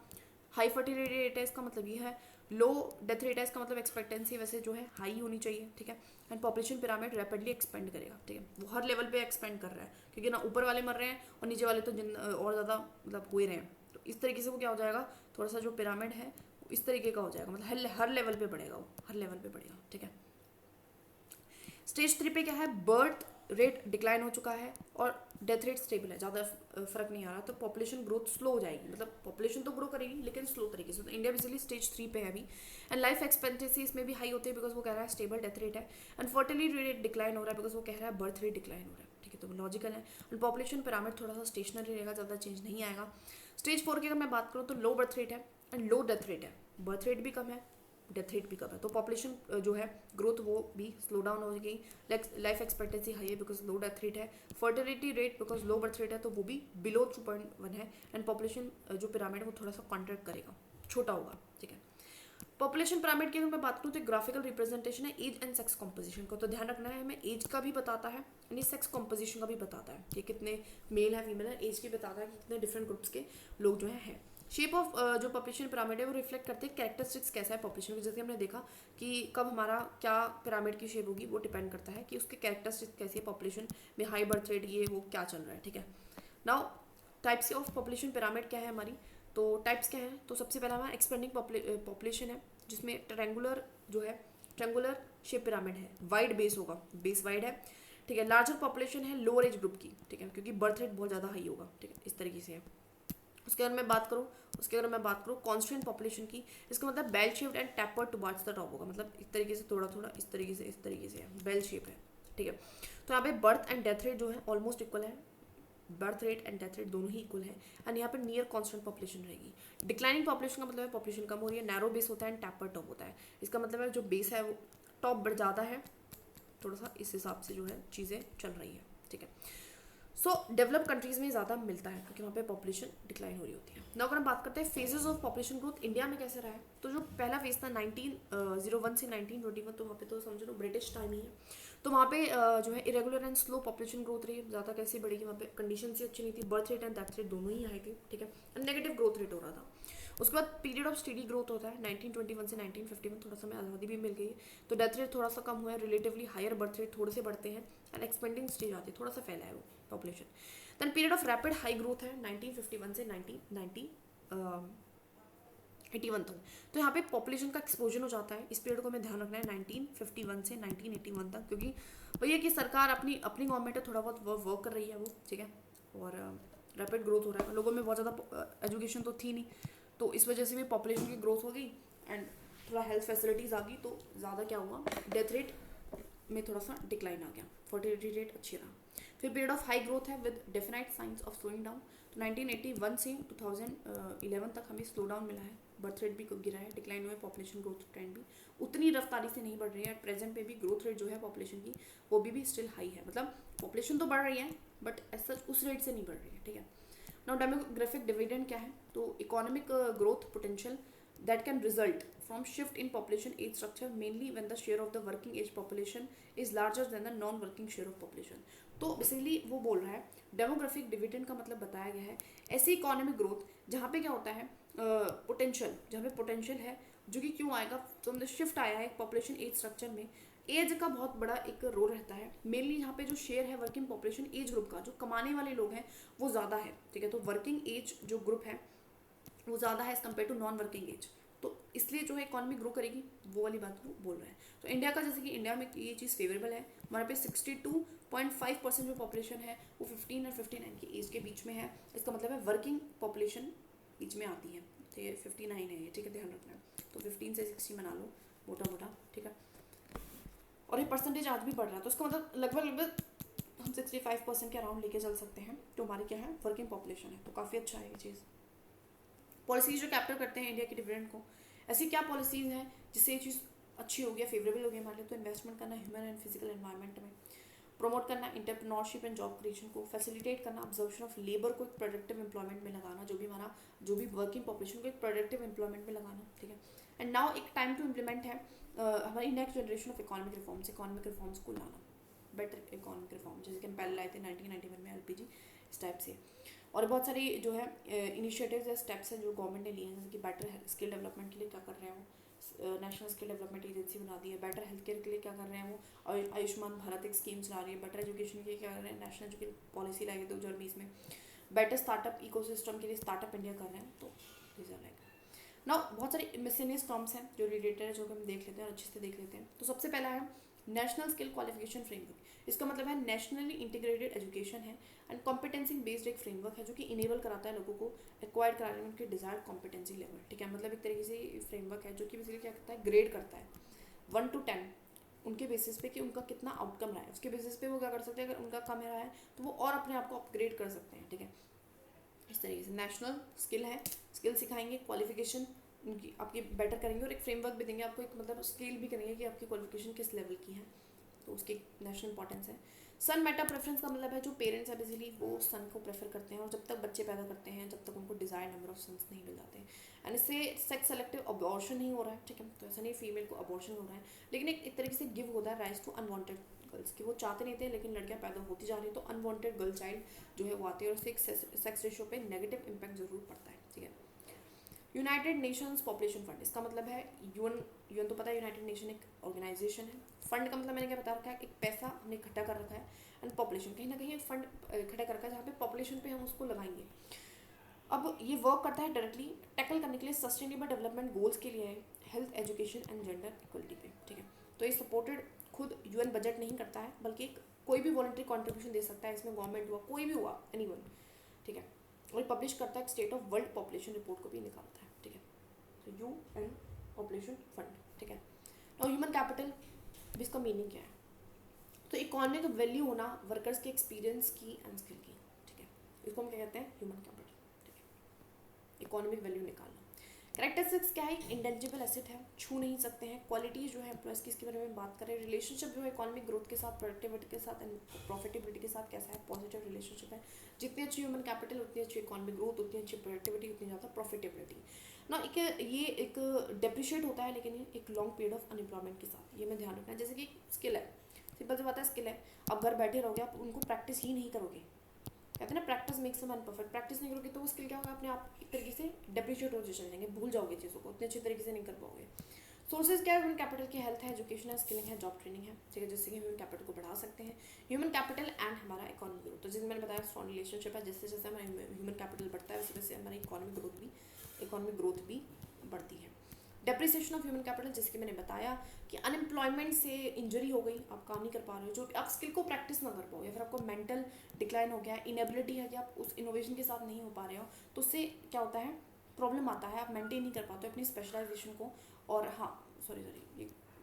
हाई फर्टिलिटी रेट है, इसका मतलब ये है। लो डेथ रेट है, इसका मतलब एक्सपेक्टेंसी वैसे जो है हाई होनी चाहिए, ठीक है। And population pyramid rapidly expand करेगा, ठीक है, वो हर लेवल पे एक्सपेंड कर रहा है, क्योंकि ना ऊपर वाले मर रहे हैं और नीचे वाले तो और ज़्यादा मतलब हो ही रहे हैं, तो इस तरीके से वो क्या हो जाएगा, थोड़ा सा जो पिरामिड है इस तरीके का हो जाएगा, मतलब हर लेवल पे बढ़ेगा, वो हर लेवल पे बढ़ेगा, ठीक है। स्टेज 3 पे क्या है? बर्थ रेट डिक्लाइन हो चुका है और डेथ रेट स्टेबल है, ज़्यादा फर्क नहीं आ रहा, तो पॉपुलेशन ग्रोथ स्लो हो जाएगी, मतलब पॉपुलेशन तो ग्रो करेगी लेकिन स्लो तरीके से। तो इंडिया बेसिकली स्टेज 3 पे है अभी। एंड लाइफ एक्सपेक्टेंसी इसमें भी हाई होती है बिकॉज वो कह रहा है स्टेबल डेथ रेट है। एंड फर्टिलिटी रेट डिक्लाइन हो रहा है बिकॉज वो कह रहा है बर्थ रेट डिक्लाइन हो रहा है, ठीक है, तो लॉजिकल है। एंड पॉपुलेशन पिरामिड थोड़ा सा स्टेशनरी रहेगा, ज़्यादा चेंज नहीं आएगा। स्टेज 4 की अगर मैं बात करूँ तो लो बर्थ रेट है एंड लो डेथ रेट है, बर्थ रेट भी कम है, डेथ रेट भी कम है, तो पॉपुलेशन जो है ग्रोथ वो भी स्लो डाउन हो गई। लाइफ एक्सपेक्टेंसी हाई है बिकॉज लो डेथ रेट है। Fertility rate because low birth rate है तो वो भी बिलो 2.1 है। एंड पॉपुलेशन जो पिरामिड है वो थोड़ा सा कॉन्ट्रैक्ट करेगा, छोटा होगा, ठीक है। पॉपुलेशन पिरामिड की अगर मैं बात करूँ तो ग्राफिकल रिप्रेजेंटेशन है एज एंड सेक्स कॉम्पोजिशन को, तो ध्यान रखना है हमें, एज का भी बताता है यानी सेक्स कॉम्पोजिशन का भी बताता है कि कितने मेल है फीमेल है, एज की बताता है कि कितने डिफरेंट ग्रुप्स के लोग जो है। शेप ऑफ जो पॉपुलेशन पिरामिड है वो रिफ्लेक्ट करते हैं कैरेक्टरिस्टिक्स कैसा है पॉपुलेशन की, जैसे हमने देखा कि कब हमारा क्या पिरामिड की शेप होगी वो डिपेंड करता है कि उसके कैरेक्टरिस्टिक्स कैसी है पॉपुलेशन में, हाई बर्थ रेट ये वो क्या चल रहा है, ठीक है। Now types of population pyramid क्या है हमारी, तो टाइप्स क्या है, तो सबसे पहला हमारा एक्सपेंडिंग पॉपुलेशन है जिसमें ट्रायंगुलर जो है ट्रायंगुलर शेप पिरामिड है, वाइड बेस होगा, बेस वाइड है, ठीक है। लार्जर पॉपुलेशन है लोअर एज ग्रुप की, ठीक है, क्योंकि बर्थ रेट बहुत ज़्यादा हाई होगा, ठीक है, इस तरीके से है। उसके अगर मैं बात करूँ कॉन्स्टेंट पॉपुलेशन की, इसका मतलब bell shaped and tapered towards the top होगा, मतलब इस तरीके से थोड़ा थोड़ा इस तरीके से है, बेल शेप है, ठीक है। तो यहाँ पे बर्थ एंड डेथ रेट जो है ऑलमोस्ट इक्वल है, birth rate and death rate दोनों ही इक्वल है। एंड यहाँ पर नियर कांस्टेंट पॉपुलेशन रहेगी। डिक्लाइनिंग पॉपुलेशन का मतलब है पॉपुलेशन कम हो रही है, नैरो बेस होता है एंड टैपर टॉप होता है, इसका मतलब है जो बेस है वो टॉप बढ़ जाता है, थोड़ा सा इस हिसाब से जो है चीज़ें चल रही है, ठीक है। सो डेवलप कंट्रीज में ज़्यादा मिलता है क्योंकि वहाँ पे पॉपुलेशन डिक्लाइन हो रही होती है। नाउ अगर हम बात करते हैं phases of population growth India में कैसे रहा है, तो जो पहला फेज था 1901 से 1921, तो वहाँ पे तो समझ लो ब्रिटिश टाइम ही है। तो वहाँ पे जो है irregular and slow population growth रही, ज़्यादा कैसे बढ़ेगी, वहाँ पे कंडीशन ही अच्छी नहीं थी, birth rate and death rate दोनों ही हाई थे, ठीक है, नेगेटिव ग्रोथ रेट हो रहा था। उसके बाद पीरियड ऑफ स्टडी ग्रोथ होता है 1921 से 1951, थोड़ा सा हमें आज़ादी भी मिल गई है, तो डेथ रेट थोड़ा सा कम हुआ है, रिलेटिवली हायर बर्थ रेट थोड़े से बढ़ते हैं, एंड एक्सपेंडिंग स्टेज आती है, थोड़ा सा फैला है वो पॉपुलेशन। Then period of rapid high growth है 1951 से 1981 तक, तो यहाँ पे पॉपुलेशन का एक्सपोजन हो जाता है। इस पीरियड को हमें ध्यान रखना है 1951 से 1981 तक, क्योंकि भैया की सरकार अपनी अपनी गवर्नमेंट है, थोड़ा बहुत वर्क कर रही है वो, ठीक है, और रैपिड ग्रोथ हो रहा है, लोगों में बहुत ज़्यादा एजुकेशन तो थी नहीं, तो इस वजह से भी पॉपुलेशन की ग्रोथ हो गई एंड थोड़ा हेल्थ फैसिलिटीज़ आ गई, तो ज़्यादा क्या हुआ, डेथ रेट में थोड़ा सा डिक्लाइन आ गया, फर्टिलिटी रेट अच्छी रहा। फिर पीरियड ऑफ हाई ग्रोथ है with definite science of slowing down, तो 1981 से 2011 तक हमें स्लो डाउन मिला है, बर्थ रेट भी गिरा है, डिक्लाइन हुआ है, पॉपुलेशन ग्रोथ ट्रेंड भी उतनी रफ्तारी से नहीं बढ़ रही है, एट प्रेजेंट पे भी ग्रोथ रेट जो है पॉपुलेशन की वो भी स्टिल हाई है, मतलब पॉपुलेशन तो बढ़ रही है बट ऐसा उस रेट से नहीं बढ़ रही है, ठीक है। नाउ डेमोग्राफिक डिविडेंड क्या है, तो economic growth potential that can result from shift in population age structure mainly when the share of the working age population is larger than the non-working share of population। तो basically वो बोल रहा है demographic dividend का मतलब बताया गया है ऐसी इकोनॉमिक ग्रोथ जहाँ पे क्या होता है पोटेंशियल, जहाँ पे पोटेंशियल है, जो कि क्यों आएगा, तो मतलब शिफ्ट आया है पॉपुलेशन एज स्ट्रक्चर में, एज का बहुत बड़ा एक रोल रहता है, मेनली यहाँ पे जो शेयर है वर्किंग पॉपुलेशन एज ग्रुप का, जो कमाने वाले लोग हैं वो ज़्यादा है, ठीक है, तो वर्किंग एज जो ग्रुप है वो ज़्यादा है as compare to non working age, तो इसलिए जो है इकॉनमी ग्रो करेगी, वो वाली बात वो बोल रहा है। तो इंडिया का जैसे कि इंडिया में ये चीज़ फेवरेबल है, हमारे पे 62.5% जो पॉपुलेशन है वो 15 और 59 की एज के बीच में है, इसका मतलब है वर्किंग पॉपुलेशन बीच में आती है, ठीक है, 59 है ये, ठीक है, ध्यान रखना है, तो 15 से 60 बना लो मोटा मोटा, ठीक है, और ये परसेंटेज आज भी बढ़ रहा है, तो इसका मतलब लगभग हम 65% के अराउंड लेके चल सकते हैं, तो हमारी क्या है वर्किंग पॉपुलेशन है, तो काफ़ी अच्छा है ये चीज़। पॉलिसीज जो कैप्चर करते हैं इंडिया के डिविडेंड को, ऐसी क्या पॉलिसीज हैं जिससे ये चीज़ अच्छी हो गया, फेवरेबल हो गया हमारे लिए, तो इन्वेस्टमेंट करना ह्यूमन एंड फिजिकल एनवायरनमेंट में, प्रमोट करना इंटरप्रेन्योरशिप एंड जॉब क्रिएशन को, फैसिलिटेट करना ऑब्जर्वेशन ऑफ लेबर को एक प्रोडक्टिव एम्प्लॉयमेंट में लगाना, जो भी वर्किंग पॉपुलेशन को एक प्रोडक्टिव एम्प्लॉयमेंट में लगाना, ठीक है। एंड नाउ एक टाइम टू इम्प्लीमेंट है हमारी next generation of economic reforms को लाना, बेटर इकोनॉमिक रिफॉर्म, जैसे कि हम पहले लाए थे 1991 में एलपीजी, इस टाइप से, और बहुत सारी जो है इनिशिएटिव्स या स्टेप्स हैं जो गवर्नमेंट ने लिए हैं, जैसे कि बेटर स्किल डेवलपमेंट के लिए क्या कर रहे हैं वो, नेशनल स्किल डेवलपमेंट एजेंसी बना दी है, बेटर हेल्थ केयर के लिए क्या कर रहे हैं वो, और आयुष्मान भारत एक स्कीम चला रही है, बेटर एजुकेशन के लिए क्या कर रहे हैं, नेशनल एजुकेशन पॉलिसी लाई है 2020 में, बेटर स्टार्टअप इकोसिस्टम के लिए स्टार्टअप इंडिया कर रहे हैं, तो दीज आर लाइक नाउ बहुत सारी मिसलेनियस टर्म्स हैं जो रिलेटेड है, जो कि हम देख लेते हैं और अच्छे से देख लेते हैं। तो सबसे पहला है नेशनल स्किल क्वालिफिकेशन फ्रेमवर्क, इसका मतलब है नेशनली इंटीग्रेटेड एजुकेशन है एंड कॉम्पिटेंसी बेस्ड एक फ्रेमवर्क है जो कि इनेबल कराता है लोगों को एक्वायर कराने में उनके डिजायर्ड कॉम्पिटेंसी लेवल, ठीक है, मतलब एक तरीके से फ्रेमवर्क है जो कि बेसिकली क्या करता है, ग्रेड करता है 1 to 10 उनके बेसिस पे कि उनका कितना आउटकम रहा है, उसके बेसिस पे वो क्या कर सकते हैं, अगर उनका कम रहा है तो वो और अपने आप को अपग्रेड कर सकते हैं, ठीक है। इस तरीके से नेशनल स्किल है, स्किल सिखाएंगे, क्वालिफिकेशन उनकी आपकी बेटर करेंगे और एक फ्रेमवर्क भी देंगे आपको, एक मतलब स्केल भी करेंगे कि आपकी क्वालिफिकेशन किस लेवल की है, तो उसकी नेशनल इंपॉर्टेंस है। सन मेटा प्रेफरेंस का मतलब है जो पेरेंट्स है बेसिकली वो सन को प्रेफर करते हैं और जब तक बच्चे पैदा करते हैं जब तक उनको डिजायर्ड नंबर ऑफ सन्स नहीं मिल जाते हैं, एंड इससे सेक्स सेलेक्टिव अबॉर्शन नहीं हो रहा है, ठीक है, तो ऐसा नहीं फीमेल को अबॉर्शन हो रहा है, लेकिन एक तरीके से गिव होता है राइज टू अनवांटेड गर्ल्स की, वो चाहते नहीं थे लेकिन लड़कियां पैदा होती जा रही है, तो अनवांटेड गर्ल चाइल्ड जो है वो आती है और उससे सेक्स रेशियो पे नेगेटिव इंपैक्ट जरूर पड़ता है, ठीक है। यूनाइटेड नेशंस पॉपुलेशन फंड, इसका मतलब है यूएन तो पता है यूनाइटेड नेशन एक ऑर्गेनाइजेशन है, फंड का मतलब मैंने क्या बता रखा है, एक पैसा हमने इकट्ठा कर रखा है, एंड पॉपुलेशन कहीं ना कहीं एक फंड इकट्ठा कर रखा है जहाँ पे पॉपुलेशन पे हम उसको लगाएंगे। अब ये वर्क करता है डायरेक्टली टैकल करने के लिए सस्टेनेबल डेवलपमेंट गोल्स के लिए है, health education and gender equality पे, ठीक है, तो ये सपोर्टेड खुद यूएन बजट नहीं करता है बल्कि कोई भी वॉलंटरी कॉन्ट्रीब्यूशन दे सकता है, इसमें गवर्नमेंट हुआ कोई भी हुआ एनीवन, ठीक है, और पब्लिश करता है state of world population report को भी निकालता है, ठीक है, तो यूएन पॉपुलेशन फंड, ठीक है। और ह्यूमन कैपिटल, इसका मीनिंग क्या है, तो इकोनॉमिक वैल्यू होना वर्कर्स के एक्सपीरियंस की एंड स्किल की, ठीक है, इसको हम क्या कहते हैं ह्यूमन कैपिटल, ठीक है, इकोनॉमिक वैल्यू निकालना। कैरेक्टरिस्टिक्स क्या है, इंटेंजिबल एसेट है, छू नहीं सकते हैं। क्वालिटीज जो है एम्प्लॉयज़ की, इसके बारे में बात करें। रिलेशनशिप जो है इकोनॉमिक ग्रोथ के साथ, प्रोडक्टिविटी के साथ एंड प्रॉफिटेबिलिटी के साथ कैसा है, पॉजिटिव रिलेशनशिप है। जितनी अच्छी ह्यूमन कैपिटल उतनी अच्छी इकोनॉमिक ग्रोथ, उतनी अच्छी प्रोडक्टिविटी, उतनी ज़्यादा प्रॉफिटेबिलिटी ना। ये एक डेप्रिशिएट होता है लेकिन ये एक लॉन्ग पीरियड ऑफ अनएम्प्लॉयमेंट के साथ, ये मैं ध्यान रखना है। जैसे कि स्किल है, सिंपल सी बात है, स्किल है, आप घर बैठे रहोगे, आप उनको प्रैक्टिस ही नहीं करोगे, कहते हैं ना practice makes a man perfect, practice नहीं करोगे तो वो स्किल क्या होगा, अपने आप एक तरीके से डेप्रिशिएट हो जाएंगे, भूल जाओगे चीज़ों को, उतने अच्छे तरीके से नहीं कर पाओगे। सोर्सेज क्या है ह्यूमन कैपिटल की, हेल्थ है, एजुकेशन है, स्किलिंग है, जॉब ट्रेनिंग है, ठीक है, जिससे कि ह्यूमन कैपिटल को बढ़ा सकते हैं। ह्यूमन कैपिटल एंड हमारा इकोनॉमिक ग्रोथ, तो जैसे मैंने बताया स्ट्रॉन्ग रिलेशनशिप है, जैसे जैसे हमारा ह्यूमन कैपिटल बढ़ता है वैसे वैसे हमारी इकोनॉमिक ग्रोथ भी बढ़ती है। डेप्रिसिएशन ऑफ ह्यूमन कैपिटल, जैसे कि मैंने बताया कि अनएम्प्लॉयमेंट से इंजरी हो गई, आप काम नहीं कर पा रहे हो, जो आप स्किल को प्रैक्टिस ना कर पाओ, या फिर आपको मेंटल डिक्लाइन हो गया है, इनेबिलिटी है कि आप उस इनोवेशन के साथ नहीं हो पा रहे हो, तो उससे क्या होता है, प्रॉब्लम आता है, आप मेंटेन नहीं कर पाते हो अपनी स्पेशलाइजेशन को। और हाँ, सॉरी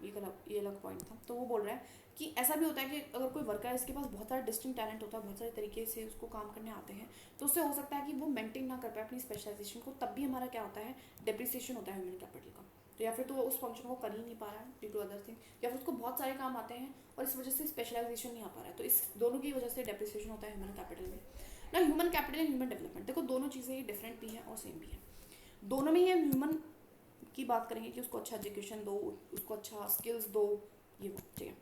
ये अलग पॉइंट था। तो वो बोल रहा है कि ऐसा भी होता है कि अगर कोई वर्कर है, इसके पास बहुत सारा डिस्टिंक्ट टैलेंट होता है, बहुत सारे तरीके से उसको काम करने आते हैं, तो उससे हो सकता है कि वो मेंटेन ना कर पाए अपनी स्पेशलाइजेशन को, तब भी हमारा क्या होता है, डेप्रिसिएशन होता है ह्यूमन कैपिटल का। तो या फिर तो उस फंक्शन को कर ही नहीं पा रहा है ड्यू टू अदर थिंग, या फिर उसको बहुत सारे काम आते हैं और इस वजह से स्पेशलाइजेशन नहीं आ पा रहा है, तो इस दोनों की वजह से डेप्रिसिएशन होता है ह्यूमन कैपिटल में ना। Human capital and human development, देखो दोनों चीज़ें डिफरेंट भी हैं और सेम भी हैं, दोनों में ही हम ह्यूमन की बात करेंगे कि उसको अच्छा एजुकेशन दो, उसको अच्छा स्किल्स दो, ये वो, ठीक है,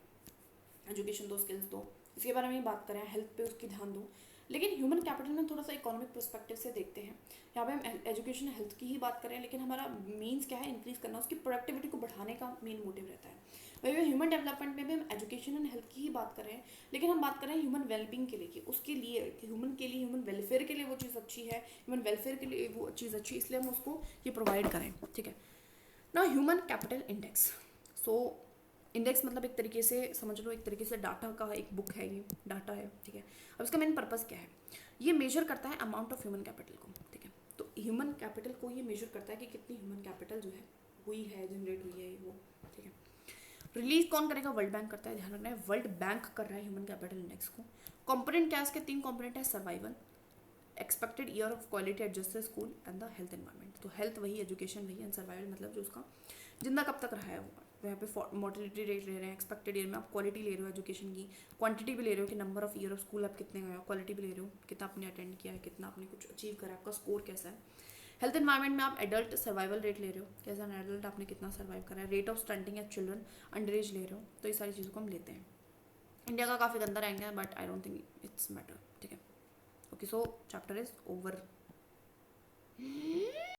एजुकेशन दो, स्किल्स दो, इसके बारे में ही बात करें, हेल्थ पे उसकी ध्यान दो। लेकिन ह्यूमन कैपिटल में थोड़ा सा इकोनॉमिक पर्सपेक्टिव से देखते हैं, यहाँ पे हम एजुकेशन हेल्थ की ही बात करें, लेकिन हमारा मीन्स क्या है, इंक्रीज करना, उसकी प्रोडक्टिविटी को बढ़ाने का मेन मोटिव रहता है। वही ह्यूमन डेवलपमेंट में भी हम एजुकेशन एंड हेल्थ की ही बात कर रहे हैं, लेकिन हम बात कर रहे हैं ह्यूमन वेलबींग के लिए, कि उसके लिए ह्यूमन के लिए, ह्यूमन वेलफेयर के लिए वो चीज़ अच्छी है, ह्यूमन वेलफेयर के लिए वो चीज़ अच्छी, इसलिए हम उसको ये प्रोवाइड करें, ठीक है ना। Human capital index, so index मतलब एक तरीके से समझ लो, एक तरीके से डाटा का एक बुक है, ये डाटा है, ठीक है। अब इसका मेन पर्पस क्या है, ये मेजर करता है अमाउंट ऑफ ह्यूमन कैपिटल को, ठीक है। तो ह्यूमन कैपिटल को ये मेजर करता है कि कितनी ह्यूमन कैपिटल जो है हुई है, जनरेट हुई है वो, ठीक है। रिलीज कौन करेगा, वर्ल्ड बैंक करता है, ध्यान रखना है, वर्ल्ड बैंक कर रहा है ह्यूमन कैपिटल इंडेक्स को। कंपोनेंट क्या है इसके, 3 कंपोनेंट है, survival, expected year of quality adjusted school and the health environment. तो हेल्थ वही, एजुकेशन वही, एंड सर्वाइवल मतलब जो उसका जिंदा कब तक रहा है वो। तो यहाँ पे मोर्टिलिटी रेट ले रहे हैं, एक्सपेक्टेड ईयर में आप क्वालिटी ले रहे हो एजुकेशन की, क्वांटिटी भी ले रहे हो कि number of year of school आप कितने गए हो, क्वालिटी भी ले रहे हो कितना आपने अटेंड किया है, कितना आपने कुछ अचीव करा है, आपका स्कोर कैसा है। हेल्थ एनवायरमेंट में आप एडल्ट सर्वाइवल रेट ले रहे हो, कैसा एडल्ट आपने कितना सर्वाइव करा है, rate of stunting as children, under age ले रहे हो, तो ये सारी चीज़ों को हम लेते हैं। इंडिया का काफ़ी गंदा रैंक है, but I don't think it's matter, ठीक है। Okay, so chapter is over.